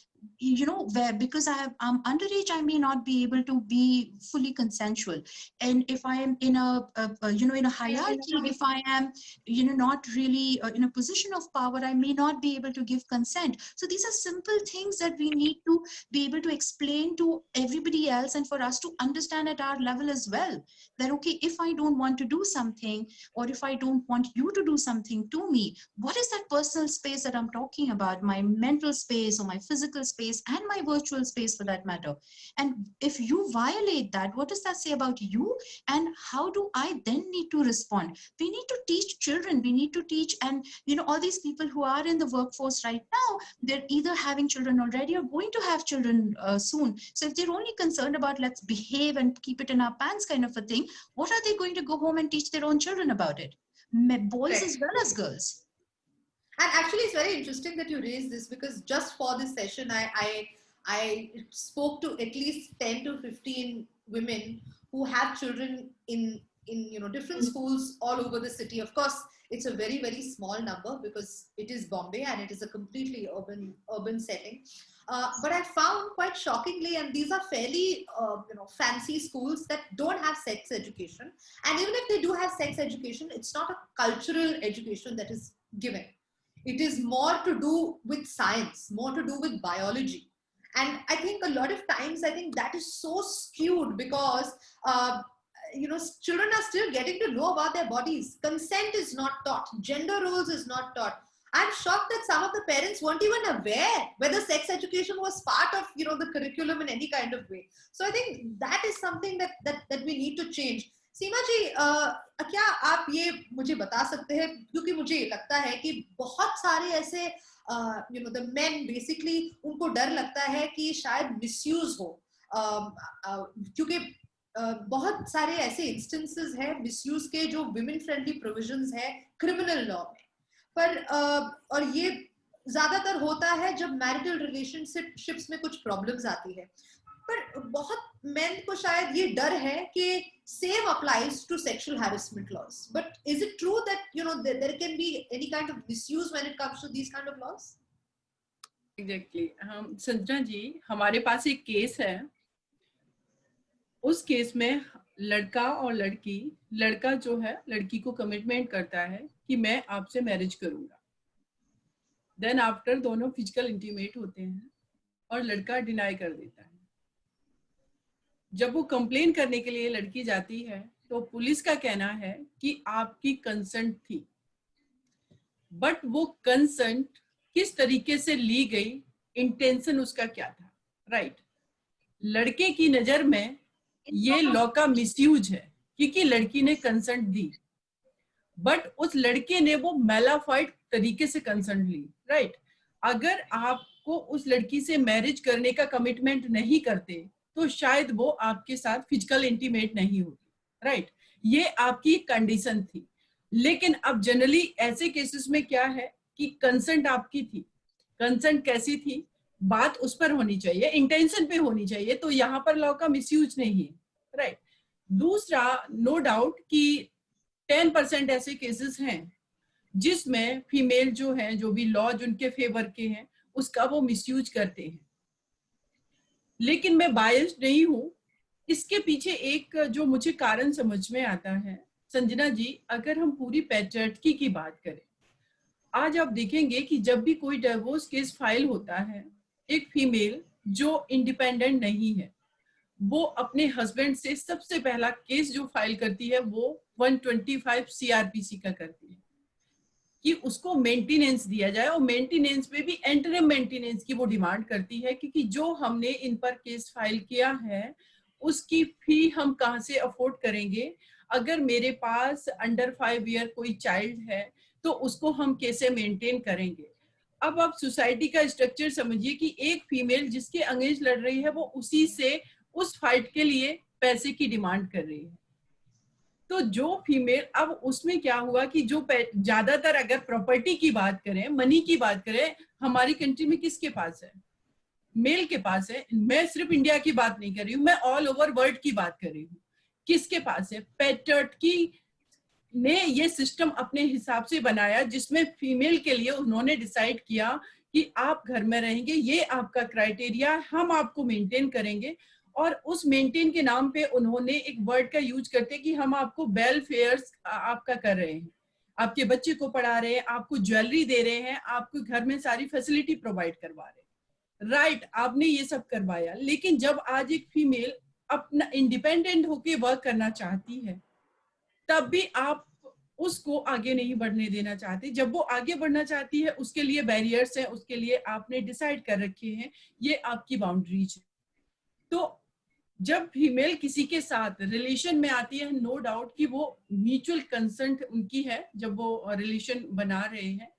where because I'm underage, I may not be able to be fully consensual. And if I am in a in a hierarchy, if I am not really in a position of power, I may not be able to give consent. So these are simple things that we need to be able to explain to everybody else, and for us to understand at our level as well, that okay, if I don't want to do something, or if I don't want you to do something to me, what is that personal space that I'm talking about? My mental space, or my physical space, and my virtual space for that matter. And if you violate that, what does that say about you? And how do I then need to respond? We need to teach children, we need to teach, and all these people who are in the workforce right now, they're either having children already or going to have children soon. So if they're only concerned about let's behave and keep it in our pants kind of a thing, what are they going to go home and teach their own children about it? Boys Right. as well as girls. And actually, it's very interesting that you raised this, because just for this session, I spoke to at least 10 to 15 women who have children in different schools all over the city. Of course, it's a very, very small number because it is Bombay and it is a completely urban setting. But I found quite shockingly, and these are fairly fancy schools that don't have sex education. And even if they do have sex education, it's not a cultural education that is given. It is more to do with science, more to do with biology. And I think a lot of times, I think that is so skewed because, children are still getting to know about their bodies. Consent is not taught. Gender roles is not taught. I'm shocked that some of the parents weren't even aware whether sex education was part of, the curriculum in any kind of way. So I think that is something that we need to change. सीमा जी, क्या आप ये मुझे बता सकते हैं, क्योंकि मुझे लगता है कि बहुत सारे ऐसे the men basically, उनको डर लगता है कि शायद मिसयूज हो, क्योंकि बहुत सारे ऐसे इंस्टेंसेस हैं मिसयूज के जो विमेन फ्रेंडली प्रोविजंस है क्रिमिनल लॉ में, पर और ये ज्यादातर होता है जब मैरिटल रिलेशनशिप्स में कुछ प्रॉब्लम्स आती है. पर बहुत मेन को शायद ये डर है कि same applies to sexual harassment laws. But is it true that there can be any kind of misuse when it comes to these kind of laws? Exactly. Sanjana ji, हमारे पास एक केस है. उस केस में लड़का और लड़का जो है लड़की को कमिटमेंट करता है कि मैं आपसे मैरिज करूंगा. देन आफ्टर दोनों फिजिकल इंटीमेट होते हैं और लड़का डिनाई कर देता है. जब वो कंप्लेन करने के लिए लड़की जाती है तो पुलिस का कहना है कि आपकी कंसेंट थी, बट वो कंसेंट किस तरीके से ली गई, इंटेंशन उसका क्या था, राइट? लड़के की नजर में ये लॉ का मिसयूज है क्योंकि लड़की ने कंसेंट दी, बट उस लड़के ने वो मेलाफाइड तरीके से कंसेंट ली, राइट? अगर आपको उस लड़की से मैरिज करने का कमिटमेंट नहीं करते तो शायद वो आपके साथ फिजिकल इंटीमेट नहीं होती, राइट? ये आपकी कंडीशन थी। लेकिन अब जनरली ऐसे केसेस में क्या है कि कंसेंट आपकी थी। कंसेंट कैसी थी, बात उस पर होनी चाहिए, इंटेंशन पे होनी चाहिए, तो यहाँ पर लॉ का मिसयूज नहीं है, राइट? दूसरा, नो डाउट कि 10% ऐसे केसेस हैं जिसमें फीमेल जो है, जो भी लॉ उनके फेवर के हैं, उसका वो मिसयूज करते हैं। लेकिन मैं बायस्ड नहीं हूं। इसके पीछे एक जो मुझे कारण समझ में आता है, संजना जी, अगर हम पूरी पैट्रियार्की की बात करें, आज आप देखेंगे कि जब भी कोई डिवोर्स केस फाइल होता है, एक फीमेल जो इंडिपेंडेंट नहीं है वो अपने हस्बैंड से सबसे पहला केस जो फाइल करती है वो 125 सीआरपीसी का करती है कि उसको मेंटेनेंस दिया जाए, और मेंटेनेंस में भी इंटरिम मेंटेनेंस की वो डिमांड करती है क्योंकि जो हमने इन पर केस फाइल किया है उसकी फी हम कहाँ से अफोर्ड करेंगे। अगर मेरे पास अंडर 5 ईयर कोई चाइल्ड है तो उसको हम कैसे मेंटेन करेंगे। अब आप सोसाइटी का स्ट्रक्चर समझिए कि एक फीमेल जिसके अगेंस्ट लड़ रही है वो उसी से उस फाइट के लिए पैसे की डिमांड कर रही है। तो जो फीमेल, अब उसमें क्या हुआ कि जो ज्यादातर अगर प्रॉपर्टी की बात करें, मनी की बात करें, हमारी कंट्री में किसके पास है? मेल के पास है। मैं सिर्फ इंडिया की बात नहीं कर रही हूँ, मैं ऑल ओवर वर्ल्ड की बात कर रही हूँ। किसके पास है? पैट्रियार्की ने ये सिस्टम अपने हिसाब से बनाया जिसमें फीमेल के लिए उन्होंने डिसाइड किया कि आप घर में रहेंगे, ये आपका क्राइटेरिया, हम आपको मेंटेन करेंगे। और उस मेंटेन के नाम पे उन्होंने एक वर्ड का यूज करते कि हम आपको वेलफेयर आपका कर रहे हैं, आपके बच्चे को पढ़ा रहे हैं, आपको ज्वेलरी दे रहे हैं, आपको घर में सारी फैसिलिटी प्रोवाइड करवा रहे हैं, राइट? आपने ये सब करवाया। लेकिन जब आज एक फीमेल अपना इंडिपेंडेंट होके वर्क करना चाहती है तब भी आप उसको आगे नहीं बढ़ने देना चाहते। जब वो आगे बढ़ना चाहती है उसके लिए बैरियर्स हैं, उसके लिए आपने डिसाइड कर रखे हैं, ये आपकी बाउंड्रीज है। तो जब फीमेल किसी के साथ रिलेशन में आती है, नो डाउट कि वो म्यूचुअल कंसेंट उनकी है जब वो रिलेशन बना रहे हैं।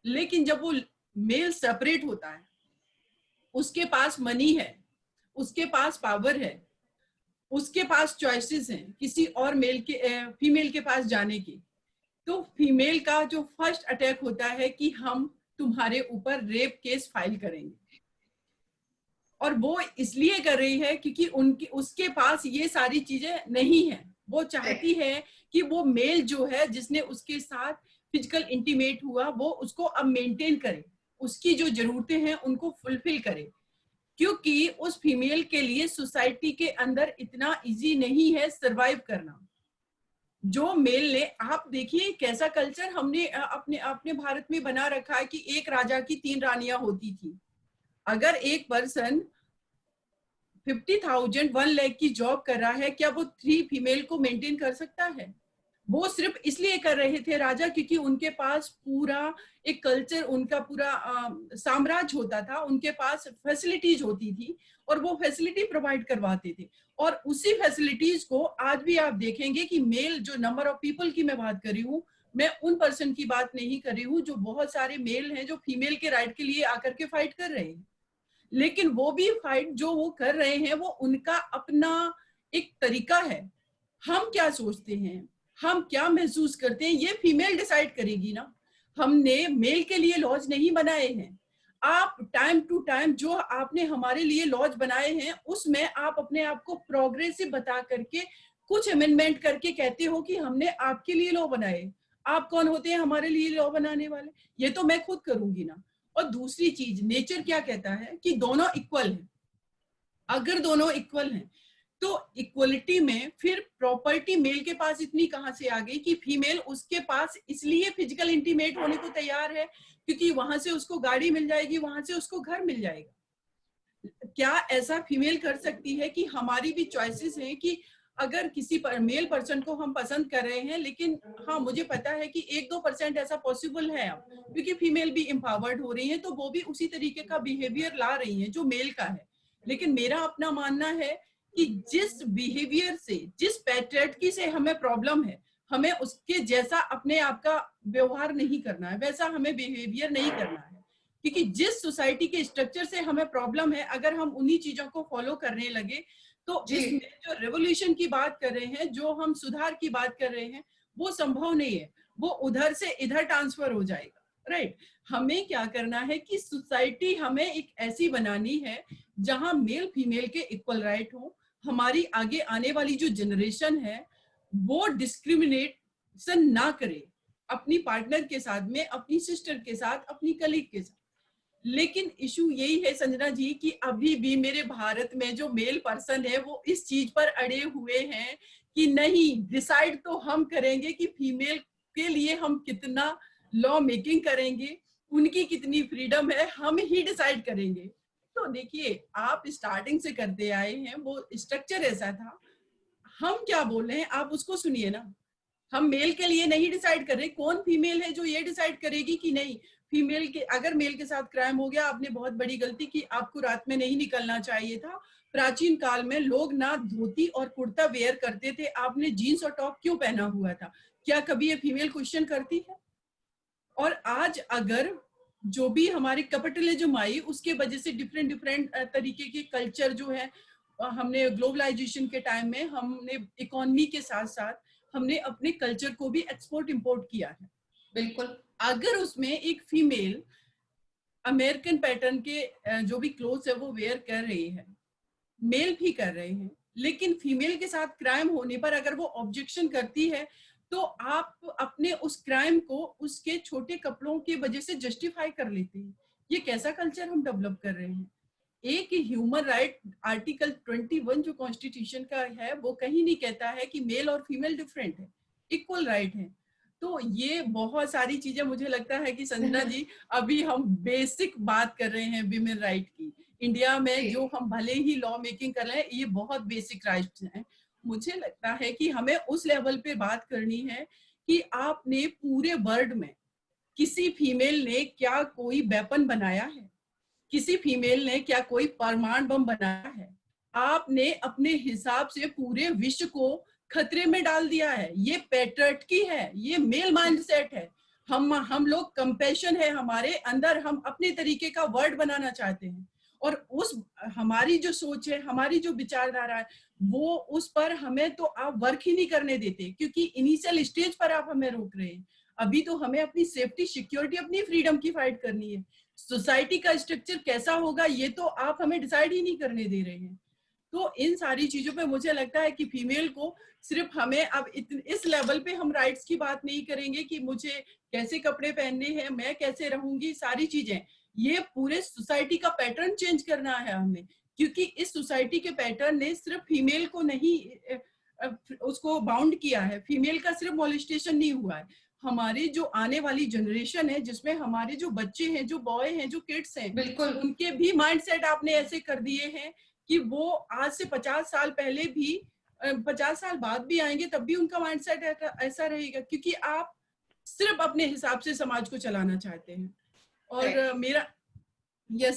लेकिन जब वो मेल सेपरेट होता है, उसके पास मनी है, उसके पास पावर है, उसके पास चॉइसेस हैं किसी और मेल के फीमेल के पास जाने की, तो फीमेल का जो फर्स्ट अटैक होता है कि हम तुम्हारे ऊपर रेप केस फाइल करेंगे। और वो इसलिए कर रही है क्योंकि उसके पास ये सारी चीजें नहीं है। वो चाहती है कि वो मेल जो है जिसने उसके साथ फिजिकल इंटीमेट हुआ वो उसको अब मेंटेन करे, उसकी जो जरूरतें हैं उनको फुलफिल करे, क्योंकि उस फीमेल के लिए सोसाइटी के अंदर इतना इजी नहीं है सरवाइव करना। जो मेल ने, आप देखिए कैसा कल्चर हमने अपने भारत में बना रखा है कि एक राजा की 3 रानियां होती थी। अगर एक पर्सन 50,000 1 लाख की जॉब कर रहा है, क्या वो 3 फीमेल को मेंटेन कर सकता है? वो सिर्फ इसलिए कर रहे थे राजा क्योंकि उनके पास पूरा एक कल्चर, उनका पूरा साम्राज्य होता था, उनके पास फैसिलिटीज होती थी और वो फैसिलिटी प्रोवाइड करवाते थे। और उसी फैसिलिटीज को आज भी आप देखेंगे कि मेल, जो नंबर ऑफ पीपल की मैं बात कर रही हूँ, मैं उन पर्सन की बात नहीं कर रही हूँ, जो बहुत सारे मेल हैं जो फीमेल के राइट के लिए आकर के फाइट कर रहे हैं। लेकिन वो भी फाइट जो वो कर रहे हैं वो उनका अपना एक तरीका है। हम क्या सोचते हैं, हम क्या महसूस करते हैं, ये फीमेल डिसाइड करेगी ना। हमने मेल के लिए लॉज नहीं बनाए हैं। आप टाइम टू टाइम जो आपने हमारे लिए लॉज बनाए हैं उसमें आप अपने आप को प्रोग्रेसिव बता करके कुछ अमेंडमेंट करके कहते हो कि हमने आपके लिए लॉ बनाए। आप कौन होते हैं हमारे लिए लॉ बनाने वाले? ये तो मैं खुद करूंगी ना। और दूसरी चीज, नेचर क्या कहता है कि दोनों इक्वल हैं। अगर दोनों इक्वल हैं तो इक्वलिटी में फिर प्रॉपर्टी मेल के पास इतनी कहां से आ गई कि फीमेल उसके पास इसलिए फिजिकल इंटीमेट होने को तैयार है क्योंकि वहां से उसको गाड़ी मिल जाएगी, वहां से उसको घर मिल जाएगा। क्या ऐसा फीमेल कर सकती है कि हमारी भी चॉइसेस हैं कि अगर किसी मेल पर्सन को हम पसंद कर रहे हैं, लेकिन हाँ मुझे पता है कि 1-2% ऐसा पॉसिबल है अब, क्योंकि फीमेल भी एम्पावर्ड हो रही है तो वो भी उसी तरीके का बिहेवियर ला रही है जो मेल का है। लेकिन मेरा अपना मानना है कि जिस बिहेवियर से, जिस पैट्रियर्की से हमें प्रॉब्लम है, हमें उसके जैसा अपने आप का व्यवहार नहीं करना है, वैसा हमें बिहेवियर नहीं करना है। क्योंकि जिस सोसाइटी के स्ट्रक्चर से हमें प्रॉब्लम है, अगर हम उन्हीं चीजों को फॉलो करने लगे तो इसमें जो रेवोल्यूशन की बात कर रहे हैं, जो हम सुधार की बात कर रहे हैं, वो संभव नहीं है। वो उधर से इधर ट्रांसफर हो जाएगा, राइट। हमें क्या करना है कि सोसाइटी हमें एक ऐसी बनानी है जहां मेल फीमेल के इक्वल राइट हो। हमारी आगे आने वाली जो जनरेशन है वो डिस्क्रिमिनेशन ना करे अपनी पार्टनर के साथ में, अपनी सिस्टर के साथ, अपनी कलीग के साथ। लेकिन इशू यही है संजना जी कि अभी भी मेरे भारत में जो मेल पर्सन है वो इस चीज पर अड़े हुए हैं कि नहीं, डिसाइड तो हम करेंगे कि फीमेल के लिए हम कितना लॉ मेकिंग करेंगे, उनकी कितनी फ्रीडम है, हम ही डिसाइड करेंगे। तो देखिए, आप स्टार्टिंग से करते आए हैं, वो स्ट्रक्चर ऐसा था। हम क्या बोल रहे हैं आप उसको सुनिए ना। हम मेल के लिए नहीं डिसाइड कर रहे। कौन फीमेल है जो ये डिसाइड करेगी कि नहीं फीमेल के, अगर मेल के साथ क्राइम हो गया, आपने बहुत बड़ी गलती की, आपको रात में नहीं निकलना चाहिए था। प्राचीन काल में लोग ना धोती और कुर्ता वेयर करते थे, आपने जीन्स और टॉप क्यों पहना हुआ था? क्या कभी ये फीमेल क्वेश्चन करती है? और आज अगर जो भी हमारी कैपिटलिज्म आई, उसके वजह से डिफरेंट तरीके के कल्चर जो है, हमने ग्लोबलाइजेशन के टाइम में हमने इकोनॉमी के साथ साथ हमने अपने कल्चर को भी एक्सपोर्ट इंपोर्ट किया है। बिल्कुल। अगर उसमें एक फीमेल अमेरिकन पैटर्न के जो भी क्लोथ्स है वो वेयर कर रही है, मेल भी कर रहे हैं, लेकिन फीमेल के साथ क्राइम होने पर अगर वो ऑब्जेक्शन करती है तो आप अपने उस क्राइम को उसके छोटे कपड़ों की वजह से जस्टिफाई कर लेते हैं। ये कैसा कल्चर हम डेवलप कर रहे हैं? एक ह्यूमन राइट आर्टिकल 21 जो कॉन्स्टिट्यूशन का है वो कहीं नहीं कहता है कि मेल और फीमेल डिफरेंट है, इक्वल राइट है। तो ये बहुत सारी चीजें, मुझे लगता है कि संजना जी अभी हम बेसिक बात कर रहे हैं विमेन राइट की। इंडिया में जो हम भले ही लॉ मेकिंग कर रहे हैं, ये बहुत बेसिक राइट्स हैं। मुझे लगता है कि हमें उस लेवल पे बात करनी है कि आपने पूरे वर्ल्ड में किसी फीमेल ने क्या कोई वेपन बनाया है? किसी फीमेल ने क्या कोई परमाणु बम बनाया है? आपने अपने हिसाब से पूरे विश्व को खतरे में डाल दिया है। ये पैट्रियर्की है, ये मेल माइंडसेट है। हम लोग कंपैशन है हमारे अंदर, हम अपने तरीके का वर्ल्ड बनाना चाहते हैं और उस हमारी जो सोच है, हमारी जो विचारधारा है, वो उस पर हमें तो आप वर्क ही नहीं करने देते, क्योंकि इनिशियल स्टेज पर आप हमें रोक रहे हैं। अभी तो हमें अपनी सेफ्टी, सिक्योरिटी, अपनी फ्रीडम की फाइट करनी है। सोसाइटी का स्ट्रक्चर कैसा होगा ये तो आप हमें डिसाइड ही नहीं करने दे रहे हैं। तो इन सारी चीजों पे मुझे लगता है कि फीमेल को सिर्फ हमें अब इस लेवल पे हम राइट्स की बात नहीं करेंगे कि मुझे कैसे कपड़े पहनने हैं, मैं कैसे रहूंगी, सारी चीजें, ये पूरे सोसाइटी का पैटर्न चेंज करना है हमें। क्योंकि इस सोसाइटी के पैटर्न ने सिर्फ फीमेल को नहीं उसको बाउंड किया है, फीमेल का सिर्फ मॉलेस्टेशन नहीं हुआ है। हमारी जो आने वाली जनरेशन है, जिसमें हमारे जो बच्चे हैं, जो बॉय हैं, जो किड्स हैं, बिल्कुल, उनके भी माइंडसेट आपने ऐसे कर दिए हैं कि वो आज से 50 साल पहले भी, 50 साल बाद भी आएंगे तब भी उनका माइंडसेट ऐसा रहेगा, क्योंकि आप सिर्फ अपने हिसाब से समाज को चलाना चाहते हैं। और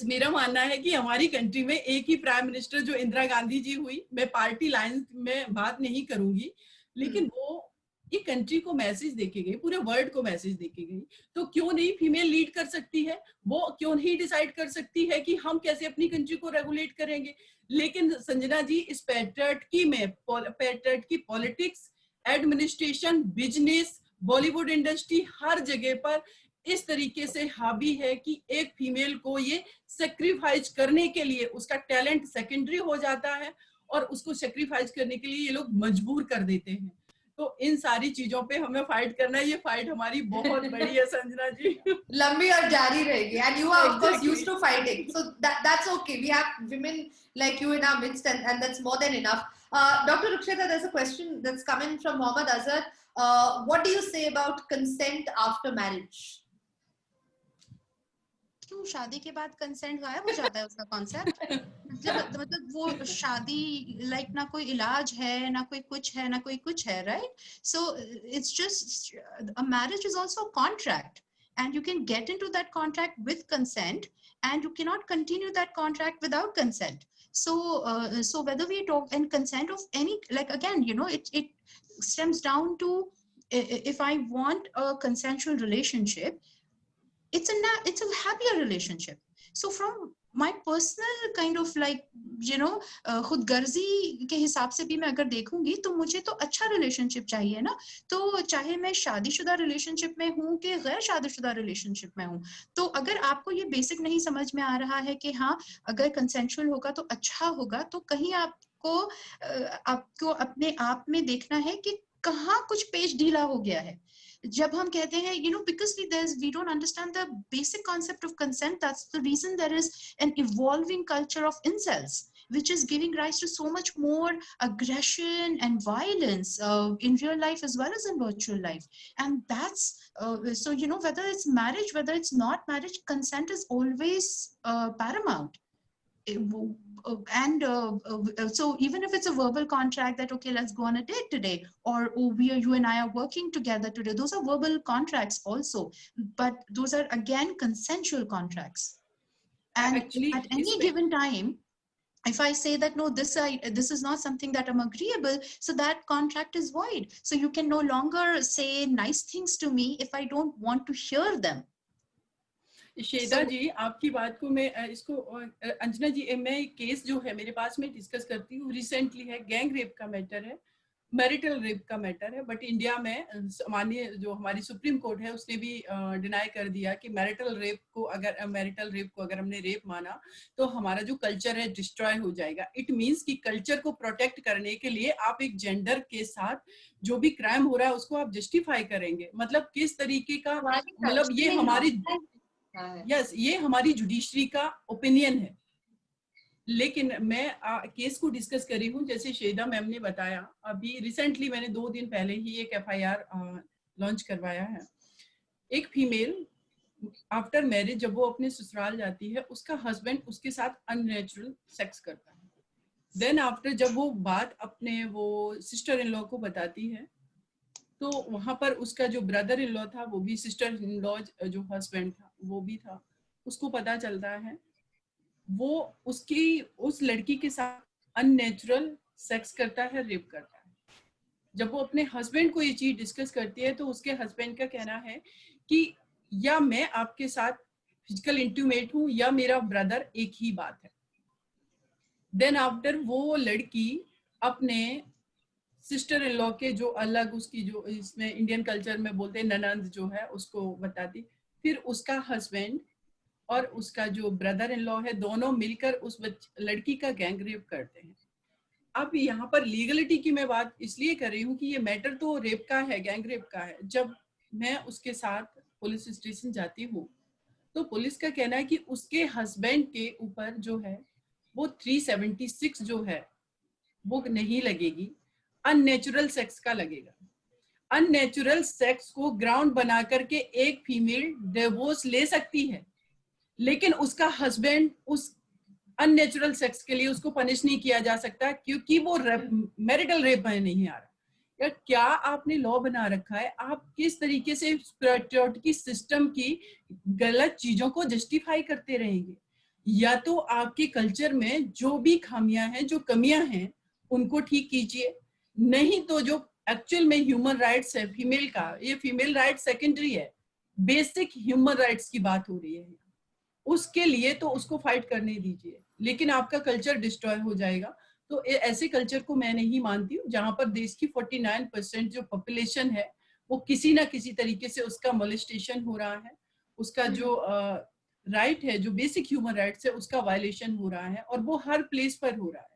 मेरा मानना है कि हमारी कंट्री में एक ही प्राइम मिनिस्टर जो इंदिरा गांधी जी हुई, मैं पार्टी लाइन में बात नहीं करूंगी, लेकिन वो ये कंट्री को मैसेज देके गई, पूरे वर्ल्ड को मैसेज देके गई। तो क्यों नहीं फीमेल लीड कर सकती है? वो क्यों नहीं डिसाइड कर सकती है कि हम कैसे अपनी कंट्री को रेगुलेट करेंगे? लेकिन संजना जी, इस पैट्रियर्की में, patriarchy politics, administration, business, Bollywood industry, हर जगह पर इस तरीके से हावी है कि एक फीमेल को ये सेक्रीफाइस करने के लिए उसका टैलेंट सेकेंडरी हो जाता है और उसको सेक्रीफाइस करने के लिए ये लोग मजबूर कर देते हैं। तो इन सारी चीजों पे हमें फाइट करना है। ये फाइट हमारी बहुत बड़ी है संजना जी, लंबी और जारी रहेगी। And you are of course used to fighting, so that's okay. We have women like you in our midst, and that's more than enough. Dr. Rukshita, there's a question that's come in from Mohammad Azhar. What do you say about consent after marriage? क्यों शादी के बाद consent गायब हो जाता है उसका concept? मतलब वो शादी लाइक ना कोई इलाज है, ना कोई कुछ है, ना कोई कुछ है, right? So it's just a marriage is also a contract, and you can get into that contract with consent, and you cannot continue that contract without consent. So whether we talk and consent of any, like, again, you know, it stems down to, if I want a consensual relationship, it's a happier relationship. So from my personal kind of like, you know, खुदगर्जी के हिसाब से भी मैं अगर देखूंगी तो मुझे तो अच्छा रिलेशनशिप चाहिए ना, तो चाहे मैं शादीशुदा रिलेशनशिप में हूँ कि गैर शादीशुदा रिलेशनशिप में हूँ। तो अगर आपको ये बेसिक नहीं समझ में आ रहा है कि हाँ अगर कंसेंशुअल होगा तो अच्छा होगा, तो कहीं आपको अपने आप में देखना है कि कहाँ कुछ पेज ढीला हो गया है। जब हम कहते हैं, you know, because we don't understand the basic concept of consent, that's the reason there is an evolving culture of incels, which is giving rise to so much more aggression and violence in real life as well as in virtual life. And that's so, you know, whether it's marriage, whether it's not marriage, consent is always paramount. And so even if it's a verbal contract that, okay, let's go on a date today, or oh, you and I are working together today, those are verbal contracts also, but those are again consensual contracts. And actually, at any given time, if I say that no, this is not something that I'm agreeable, so that contract is void. So you can no longer say nice things to me if I don't want to hear them. Shweta जी, आपकी बात को मैं इसको, अंजना जी, मैं case जो है मेरे पास में डिस्कस करती हूँ, रिसेंटली है, गैंग रेप का मैटर है, मैरिटल रेप का मैटर है, बट इंडिया में माननीय जो हमारी सुप्रीम कोर्ट है उसने भी डिनाई कर दिया कि मैरिटल रेप को अगर हमने रेप माना तो हमारा जो कल्चर है डिस्ट्रॉय हो जाएगा। इट मींस कि कल्चर को प्रोटेक्ट करने के लिए आप एक जेंडर के साथ जो भी क्राइम हो रहा है उसको आप जस्टिफाई करेंगे, मतलब किस तरीके का, मतलब ये हमारी ये हमारी जुडिशरी का ओपिनियन है। लेकिन मैं केस को डिस्कस कर रही हूँ, जैसे शेदा मैम ने बताया, अभी रिसेंटली मैंने 2 दिन पहले ही एक एफआईआर लॉन्च करवाया है। एक फीमेल आफ्टर मैरिज जब वो अपने ससुराल जाती है, उसका हस्बैंड उसके साथ अननेचुरल सेक्स करता है। देन आफ्टर जब वो बात अपने वो सिस्टर इन लॉ को बताती है, तो वहां पर उसका जो ब्रदर इन लॉ था, वो भी सिस्टर इन लॉ जो हस्बैंड था वो भी था, उसको पता चलता है वो उस लड़की के साथ अननेचुरल सेक्स करता है, रेप करता है। जब वो अपने हस्बैंड को ये चीज डिस्कस करती है तो उसके हस्बैंड का कहना है कि या मैं आपके साथ फिजिकल इंटीमेट हूं या मेरा ब्रदर, एक ही बात है। देन आफ्टर वो लड़की अपने सिस्टर इन लॉ के जो अलग उसकी जो इसमें इंडियन कल्चर में बोलते हैं ननंद जो है उसको बताती, फिर उसका हस्बैंड और उसका जो ब्रदर इन लॉ है दोनों मिलकर उस लड़की का गैंग रेप करते हैं। अब यहाँ पर लीगलिटी की मैं बात इसलिए कर रही हूँ कि ये मैटर तो रेप का है, गैंग रेप का है। जब मैं उसके साथ पुलिस स्टेशन जाती हूँ तो पुलिस का कहना है कि उसके हस्बैंड के ऊपर जो है वो 376 जो है वो नहीं लगेगी, अननेचुरल सेक्स का लगेगा। अननेचुरल सेक्स को ग्राउंड बना करके एक फीमेल डिवोर्स ले सकती है, लेकिन उसका हस्बैंड उस अननेचुरल सेक्स के लिए उसको पनिश नहीं किया जा सकता क्योंकि वो मैरिटल रेप में नहीं आ रहा। या क्या आपने लॉ बना रखा है, आप किस तरीके से पेट्रियार्की सिस्टम की गलत चीजों को जस्टिफाई करते रहेंगे? या तो आपके कल्चर में जो भी खामियां हैं, जो कमियां हैं, उनको ठीक कीजिए, नहीं तो जो एक्चुअल में ह्यूमन राइट्स है फीमेल का, ये फीमेल राइट सेकेंडरी है, बेसिक ह्यूमन राइट्स की बात हो रही है, उसके लिए तो उसको फाइट करने दीजिए, लेकिन आपका कल्चर डिस्ट्रॉय हो जाएगा। तो ऐसे कल्चर को मैं नहीं मानती हूँ जहां पर देश की 49% जो पॉपुलेशन है वो किसी ना किसी तरीके से उसका मोलेस्टेशन हो रहा है, उसका जो राइट है, जो बेसिक ह्यूमन राइट्स है, उसका वायलेशन हो रहा है, और वो हर प्लेस पर हो रहा है।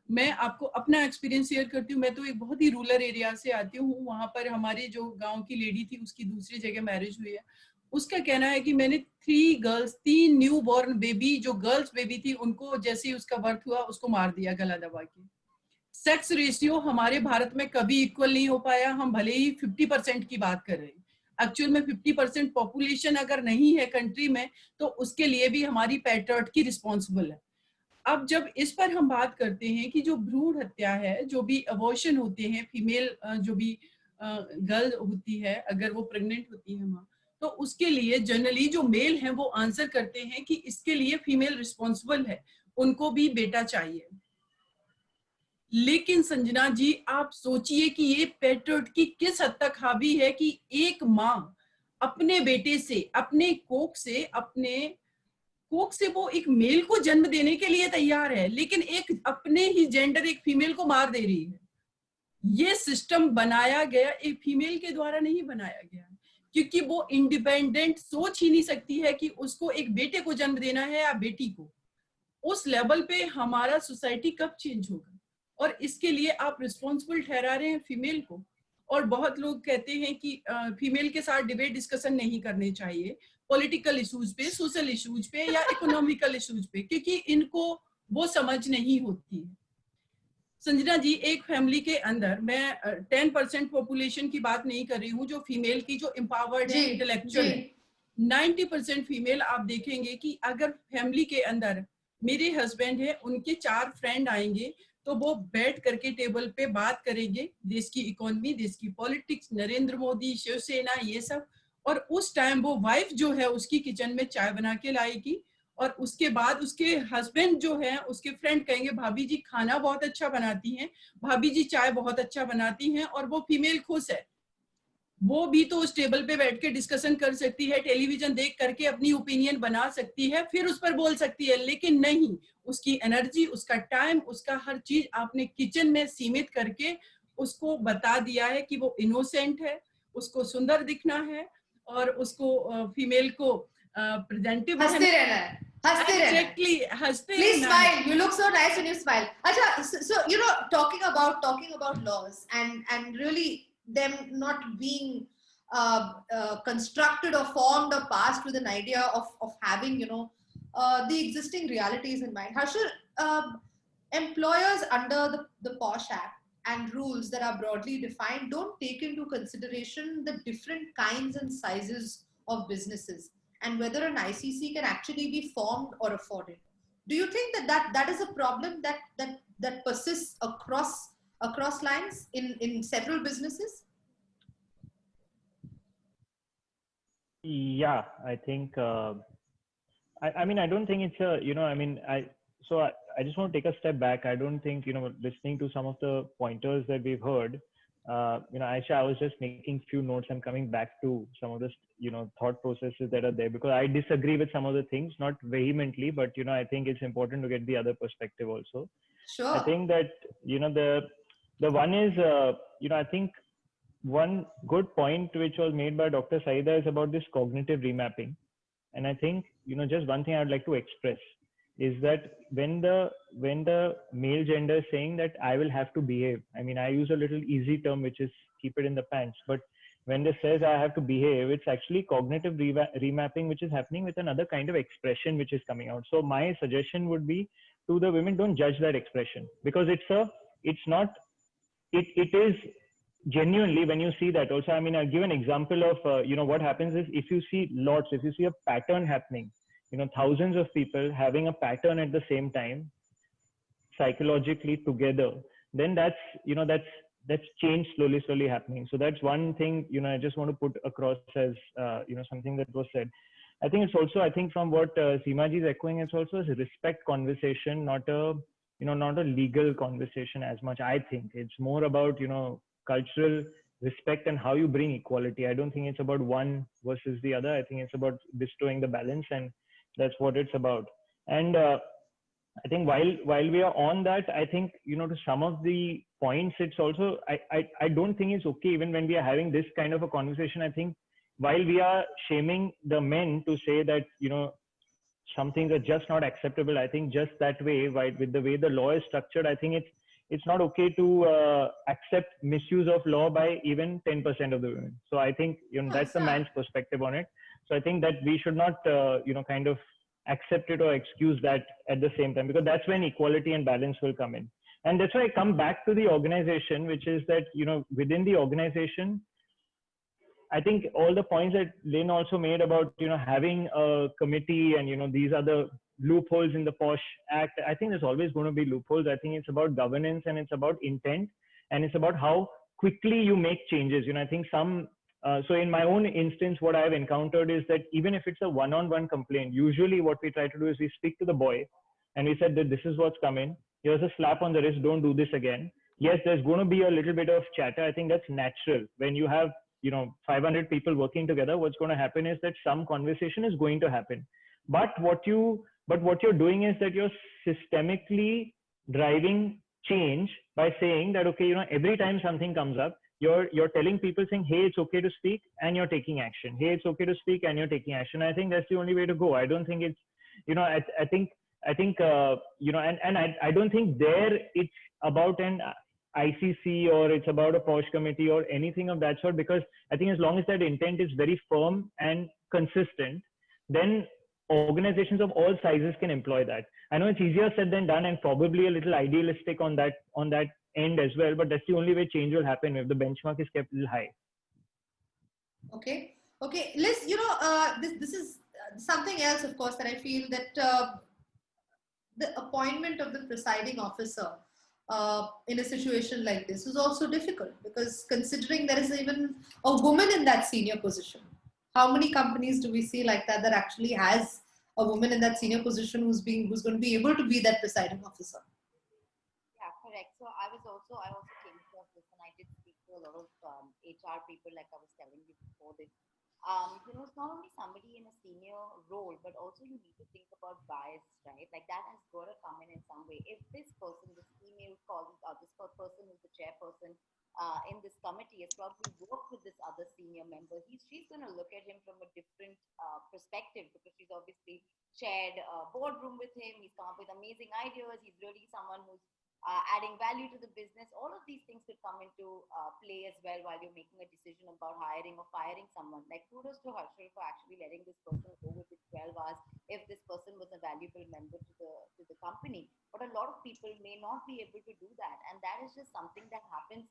मैं आपको अपना एक्सपीरियंस शेयर करती हूँ। मैं तो एक बहुत ही रूरल एरिया से आती हूँ। वहां पर हमारी जो गांव की लेडी थी उसकी दूसरी जगह मैरिज हुई है। उसका कहना है कि मैंने 3 न्यू बॉर्न बेबी, जो गर्ल्स बेबी थी, उनको जैसे ही उसका बर्थ हुआ उसको मार दिया गला दबा के। सेक्स रेशियो हमारे भारत में कभी इक्वल नहीं हो पाया। हम भले ही 50% की बात कर रहे हैं, एक्चुअल में 50% पॉपुलेशन अगर नहीं है कंट्री में तो उसके लिए भी हमारी पैट्रियार्की रिस्पॉन्सिबल है। अब जब इस पर हम बात करते हैं कि जो भ्रूण हत्या है, जो भी अबॉर्शन होते हैं, फीमेल जो भी गर्ल होती है अगर वो प्रेग्नेंट होती है माँ, तो उसके लिए जनरली जो मेल हैं वो आंसर करते हैं कि इसके लिए फीमेल रिस्पॉन्सिबल है, उनको भी बेटा चाहिए। लेकिन संजना जी आप सोचिए कि ये पैट्रियोटिकी किस हद तक हावी है कि एक माँ अपने बेटे से, अपने कोख से वो एक मेल को जन्म देने के लिए तैयार है, लेकिन एक अपने ही जेंडर एक फीमेल को मार दे रही है। ये सिस्टम बनाया गया एक फीमेल के द्वारा नहीं बनाया गया, क्योंकि वो इंडिपेंडेंट सोच ही नहीं सकती है कि उसको एक बेटे को जन्म देना है या बेटी को। उस लेवल पे हमारा सोसाइटी कब चेंज होगा? और इसके लिए आप रिस्पॉन्सिबल ठहरा रहे हैं फीमेल को। और बहुत लोग कहते हैं कि फीमेल के साथ डिबेट डिस्कशन नहीं करने चाहिए पॉलिटिकल इश्यूज पे, सोशल इश्यूज पे या इकोनॉमिकल इश्यूज पे, क्योंकि इनको वो समझ नहीं होती है। संजना जी, एक फैमिली के अंदर मैं 10% पॉपुलेशन की बात नहीं कर रही हूँ, जो फीमेल की जो एम्पावर्ड है, इंटेलेक्चुअल है, 90% फीमेल आप देखेंगे कि अगर फैमिली के अंदर मेरे हस्बैंड है, उनके 4 फ्रेंड आएंगे तो वो बैठ करके टेबल पे बात करेंगे देश की इकोनॉमी, देश की पॉलिटिक्स, नरेंद्र मोदी, शिवसेना, ये सब। और उस टाइम वो वाइफ जो है उसकी किचन में चाय बना के लाएगी और उसके बाद उसके हस्बैंड जो है उसके फ्रेंड कहेंगे भाभी जी खाना बहुत अच्छा बनाती हैं, भाभी जी चाय बहुत अच्छा बनाती हैं, और वो फीमेल खुश है। वो भी तो उस टेबल पे बैठ के डिस्कशन कर सकती है, टेलीविजन देख करके अपनी ओपिनियन बना सकती है, फिर उस पर बोल सकती है। लेकिन नहीं, उसकी एनर्जी, उसका टाइम, उसका हर चीज आपने किचन में सीमित करके उसको बता दिया है कि वो इनोसेंट है, उसको सुंदर दिखना है और उसको फीमेल को प्रेजेंटिव हंसते रहना है, हंसते रहना है। Exactly, हंसते Please रहना है। smile. You look so nice when you smile. Acha, so you know, talking about laws and really them not being constructed or formed or passed with an idea of having the existing realities in mind. Harshal, employers under the POSH Act and rules that are broadly defined don't take into consideration the different kinds and sizes of businesses and whether an ICC can actually be formed or afforded. Do you think that is a problem that persists across lines in several businesses? Yeah, I think I mean I don't think it's a I just want to take a step back. I don't think listening to some of the pointers that we've heard, Aisha, I was just making few notes and coming back to some of the thought processes that are there, because I disagree with some of the things, not vehemently, but I think it's important to get the other perspective also. Sure. I think that the one is I think one good point which was made by Dr. Saida is about this cognitive remapping. And I think, just one thing I would like to express is that when the male gender is saying that I will have to behave, I mean, I use a little easy term, which is keep it in the pants. But when they says I have to behave, it's actually cognitive remapping, which is happening with another kind of expression, which is coming out. So my suggestion would be to the women, don't judge that expression, because it is genuinely, when you see that also. I mean, I'll give an example of what happens is, if you see a pattern happening, thousands of people having a pattern at the same time psychologically together, then that's change slowly happening. So that's one thing I just want to put across as something that was said. I think it's also, I think from what Seema ji is echoing, it's also a respect conversation, not a legal conversation as much. I think it's more about cultural respect and how you bring equality. I don't think it's about one versus the other. I think it's about bestowing the balance, and that's what it's about. And I think while we are on that, I think to some of the points, it's also I don't think it's okay even when we are having this kind of a conversation. I think while we are shaming the men to say that some things are just not acceptable, I think just that way, with the way the law is structured, I think it's not okay to accept misuse of law by even 10% of the women. So I think that's the man's perspective on it. So I think that we should not kind of accept it or excuse that at the same time, because that's when equality and balance will come in. And that's why I come back to the organization, which is that within the organization, I think all the points that Lynn also made about having a committee and these are the loopholes in the POSH Act. I think there's always going to be loopholes. I think it's about governance and it's about intent and it's about how quickly you make changes. I think some So in my own instance, what I've encountered is that even if it's a one-on-one complaint, usually what we try to do is we speak to the boy and we said that this is what's coming. Here's a slap on the wrist. Don't do this again. Yes, there's going to be a little bit of chatter. I think that's natural. When you have, 500 people working together, what's going to happen is that some conversation is going to happen. But what you're doing is that you're systemically driving change by saying that, okay, every time something comes up, you're telling people saying, hey, it's okay to speak, and you're taking action. Hey, it's okay to speak, and you're taking action. I think that's the only way to go. I don't think it's, I think, and I don't think there it's about an ICC or it's about a POSH committee or anything of that sort, because I think as long as that intent is very firm and consistent, then organizations of all sizes can employ that. I know it's easier said than done and probably a little idealistic on that end as well, but that's the only way change will happen if the benchmark is kept a little high. Okay. Liz, this is something else, of course, that I feel that the appointment of the presiding officer in a situation like this is also difficult, because considering there is even a woman in that senior position, how many companies do we see like that actually has a woman in that senior position who's going to be able to be that presiding officer? Yeah, correct. So I also came across this, and I did speak to a lot of HR people, like I was telling you before this. It's not only somebody in a senior role, but also you need to think about bias, right? Like that has got to come in some way. If this person, this female colleague, or this person who's the chairperson in this committee has probably worked with this other senior member, she's going to look at him from a different perspective, because she's obviously shared a boardroom with him. He's come up with amazing ideas. He's really someone who's adding value to the business. All of these things could come into play as well while you're making a decision about hiring or firing someone. Like, kudos to Harshal for actually letting this person go with it 12 hours if this person was a valuable member to the company. But a lot of people may not be able to do that, and that is just something that happens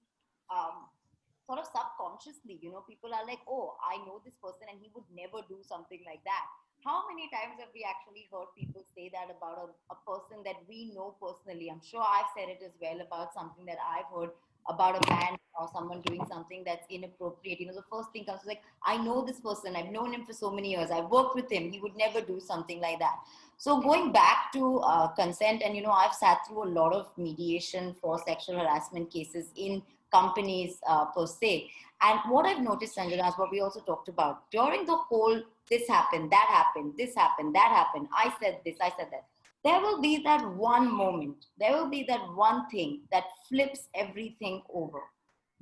sort of subconsciously. People are like, oh, I know this person and he would never do something like that. How many times have we actually heard people say that about a person that we know personally? I'm sure I've said it as well about something that I've heard about a band or someone doing something that's inappropriate. The first thing comes like, I know this person. I've known him for so many years. I've worked with him. He would never do something like that. So going back to consent, and, I've sat through a lot of mediation for sexual harassment cases in companies per se. And what I've noticed, Sanjana, is what we also talked about. During the whole, this happened, that happened, this happened, that happened, I said this, I said that. There will be that one moment, there will be that one thing that flips everything over,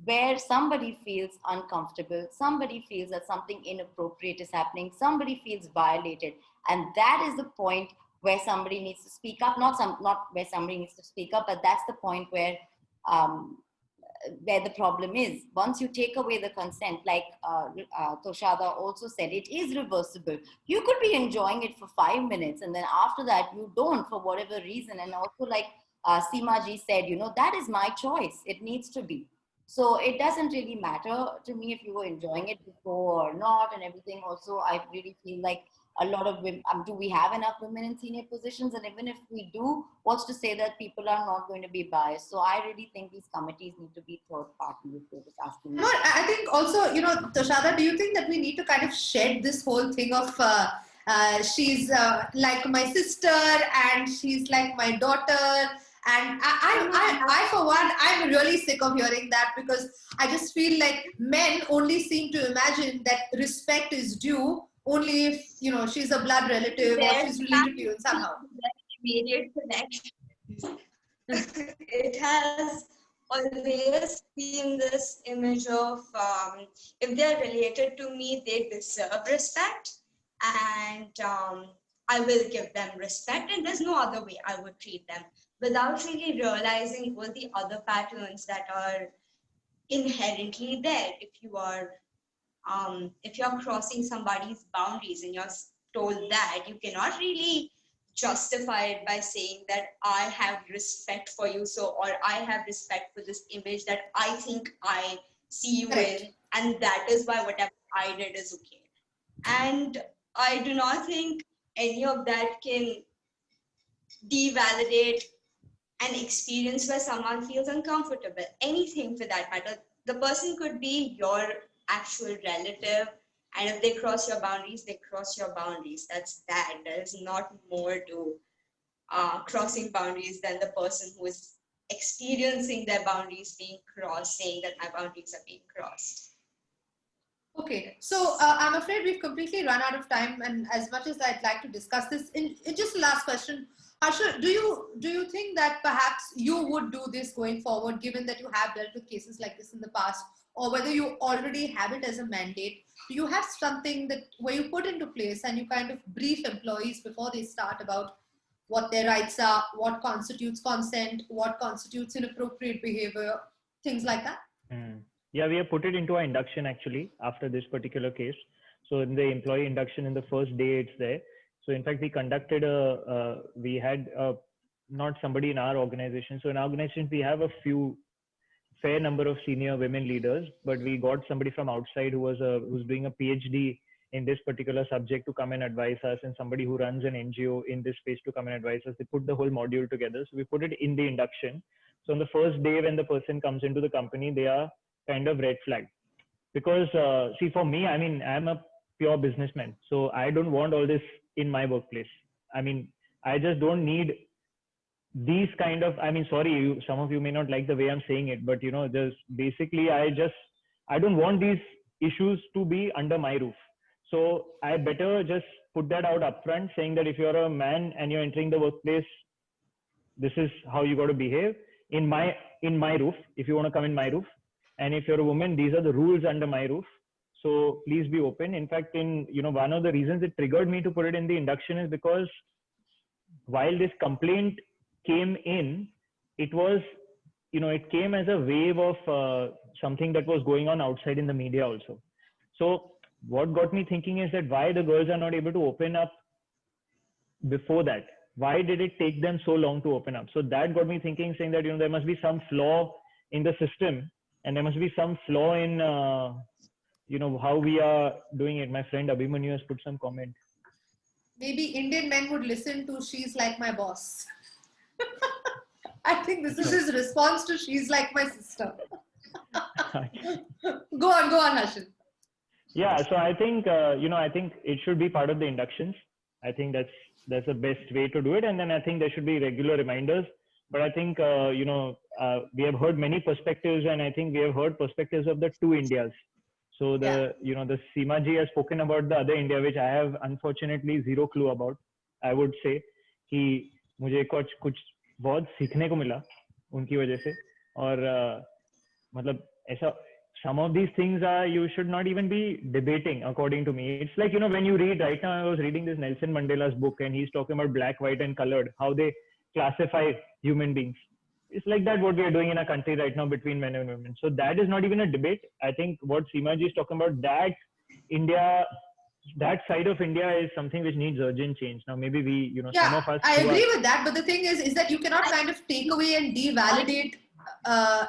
where somebody feels uncomfortable, somebody feels that something inappropriate is happening, somebody feels violated. And that is the point where somebody needs to speak up, not where somebody needs to speak up, but that's the point where the problem is. Once you take away the consent, like Toshada also said, it is reversible. You could be enjoying it for 5 minutes, and then after that you don't, for whatever reason. And also, like Seema ji said, that is my choice. It needs to be. So it doesn't really matter to me if you were enjoying it before or not, and everything. Also, I really feel like a lot of women, do we have enough women in senior positions? And even if we do, what's to say that people are not going to be biased? So I really think these committees need to be third party, if you're just asking me. No, I think also, Toshada, do you think that we need to kind of shed this whole thing of she's like my sister and she's like my daughter? And I, for one, I'm really sick of hearing that, because I just feel like men only seem to imagine that respect is due only if, she's a blood relative or she's related to you somehow. Immediate connection. It has always been this image of if they're related to me, they deserve respect, and I will give them respect, and there's no other way I would treat them, without really realizing all the other patterns that are inherently there. If you're crossing somebody's boundaries and you're told that, you cannot really justify it by saying that I have respect for you, or I have respect for this image that I think I see you in, and that is why whatever I did is okay. And I do not think any of that can devalidate an experience where someone feels uncomfortable. Anything for that matter. The person could be your actual relative. And if they cross your boundaries, they cross your boundaries. That's that. There is not more to crossing boundaries than the person who is experiencing their boundaries being crossed, saying that my boundaries are being crossed. Okay, so I'm afraid we've completely run out of time, and as much as I'd like to discuss this, in just the last question, Harsha, do you think that perhaps you would do this going forward, given that you have dealt with cases like this in the past, or whether you already have it as a mandate? Do you have something that where you put into place and you kind of brief employees before they start about what their rights are, what constitutes consent, what constitutes inappropriate behavior, things like that? Yeah, we have put it into our induction actually after this particular case. So in the employee induction, in the first day it's there. So in fact, we conducted we had not somebody in our organization. So in our organization, we have a fair number of senior women leaders, but we got somebody from outside who's doing a PhD in this particular subject to come and advise us, and somebody who runs an NGO in this space to come and advise us. They put the whole module together. So we put it in the induction. So on the first day when the person comes into the company, they are kind of red flag, because see, for me, I mean, I'm a pure businessman, so I don't want all this in my workplace. I mean, I just don't need these kind of, I mean, sorry, some of you may not like the way I'm saying it, but just basically I don't want these issues to be under my roof. So I better just put that out upfront, saying that if you're a man and you're entering the workplace, this is how you got to behave in my roof, if you want to come in my roof. And if you're a woman, these are the rules under my roof. So please be open. In fact, one of the reasons it triggered me to put it in the induction is because while this complaint came in, it was, it came as a wave of something that was going on outside in the media also. So what got me thinking is that why the girls are not able to open up before that? Why did it take them so long to open up? So that got me thinking, saying that, there must be some flaw in the system. And there must be some flaw in, how we are doing it. My friend Abhimanyu has put some comment. Maybe Indian men would listen to "She's Like My Boss." I think this is his response to "She's Like My Sister." Go on, Harsha. Yeah, so I think, I think it should be part of the inductions. I think that's the best way to do it. And then I think there should be regular reminders. But I think, we have heard many perspectives, and I think we have heard perspectives of the two Indias. So the Seema ji has spoken about the other India, which I have unfortunately zero clue about. I would say कि मुझे कुछ बहुत सीखने को मिला उनकी वजह से, और मतलब ऐसा, some of these things you should not even be debating, according to me. It's like, when you read, right now I was reading this Nelson Mandela's book, and he's talking about black, white and colored, how they classify human beings. It's like that what we are doing in a country right now between men and women. So that is not even a debate. I think what Seema ji is talking about, that side of India is something which needs urgent change. Now maybe we, some of us. I agree with that, but the thing is that you cannot kind of take away and devalidate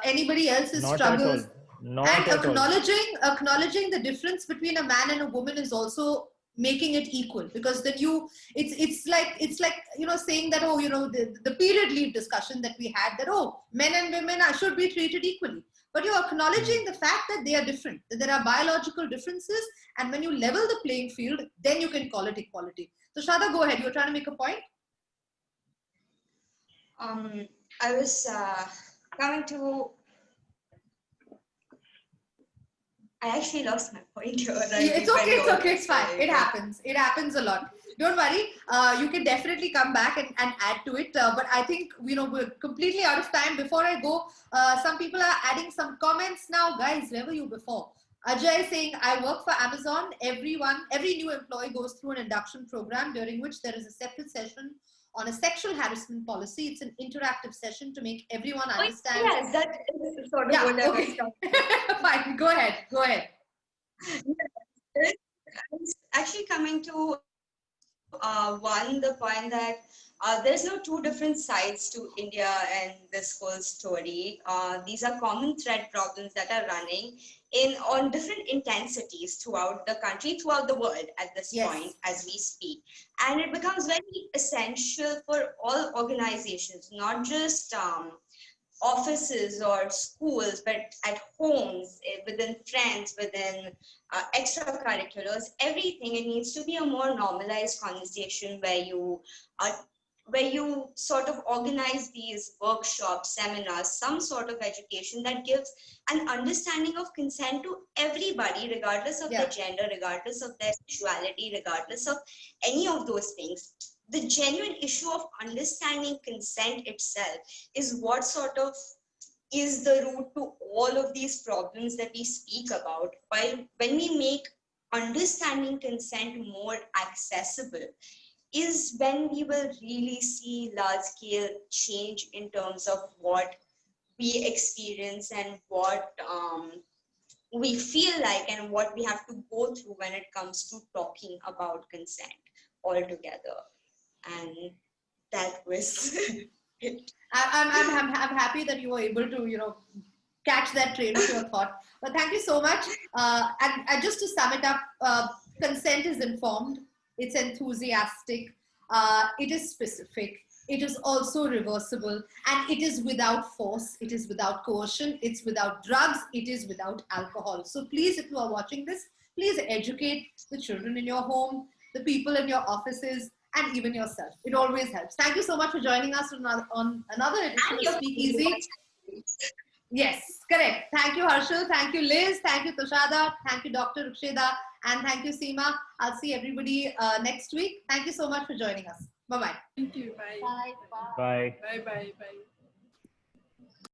anybody else's struggles. Not and acknowledging the difference between a man and a woman is also making it equal, because then it's like saying that, the period leave discussion that we had, that men and women should be treated equally, but you're acknowledging the fact that they are different, that there are biological differences, and when you level the playing field, then you can call it equality. So Shada, go ahead, you're trying to make a point. I was coming to, I actually lost my point here. It's okay, it's fine. It happens a lot. Don't worry. You can definitely come back and add to it. But I think, we're completely out of time. Before I go, some people are adding some comments now. Guys, where were you before? Ajay saying, I work for Amazon. Every new employee goes through an induction program during which there is a separate session on a sexual harassment policy. It's an interactive session to make everyone understand. Yes, that is sort of what I was talking about. Fine, go ahead. I was actually coming to the point that there's no two different sides to India and this whole story. These are common thread problems that are running on different intensities throughout the country, throughout the world at this point as we speak. And it becomes very essential for all organizations, not just offices or schools, but at homes, within friends, within extracurriculars, everything. It needs to be a more normalized conversation where you sort of organize these workshops, seminars, some sort of education that gives an understanding of consent to everybody, regardless of their gender, regardless of their sexuality, regardless of any of those things. The genuine issue of understanding consent itself is what sort of is the root to all of these problems that we speak about. While when we make understanding consent more accessible, is when we will really see large scale change in terms of what we experience and what we feel like and what we have to go through when it comes to talking about consent altogether. And that was it. I'm happy that you were able to, catch that train of your thought. But thank you so much. And just to sum it up, consent is informed, it's enthusiastic, it is specific, it is also reversible, and it is without force, it is without coercion, it's without drugs, it is without alcohol. So please, if you are watching this, please educate the children in your home, the people in your offices, and even yourself. It always helps. Thank you so much for joining us on another edition of Speakeasy. Yes, correct. Thank you, Harshal. Thank you, Liz. Thank you, Tushada. Thank you, Dr. Ruksheda. And thank you, Seema. I'll see everybody next week. Thank you so much for joining us. Bye-bye. Thank you. Bye. Bye. Bye. Bye. Bye. Bye.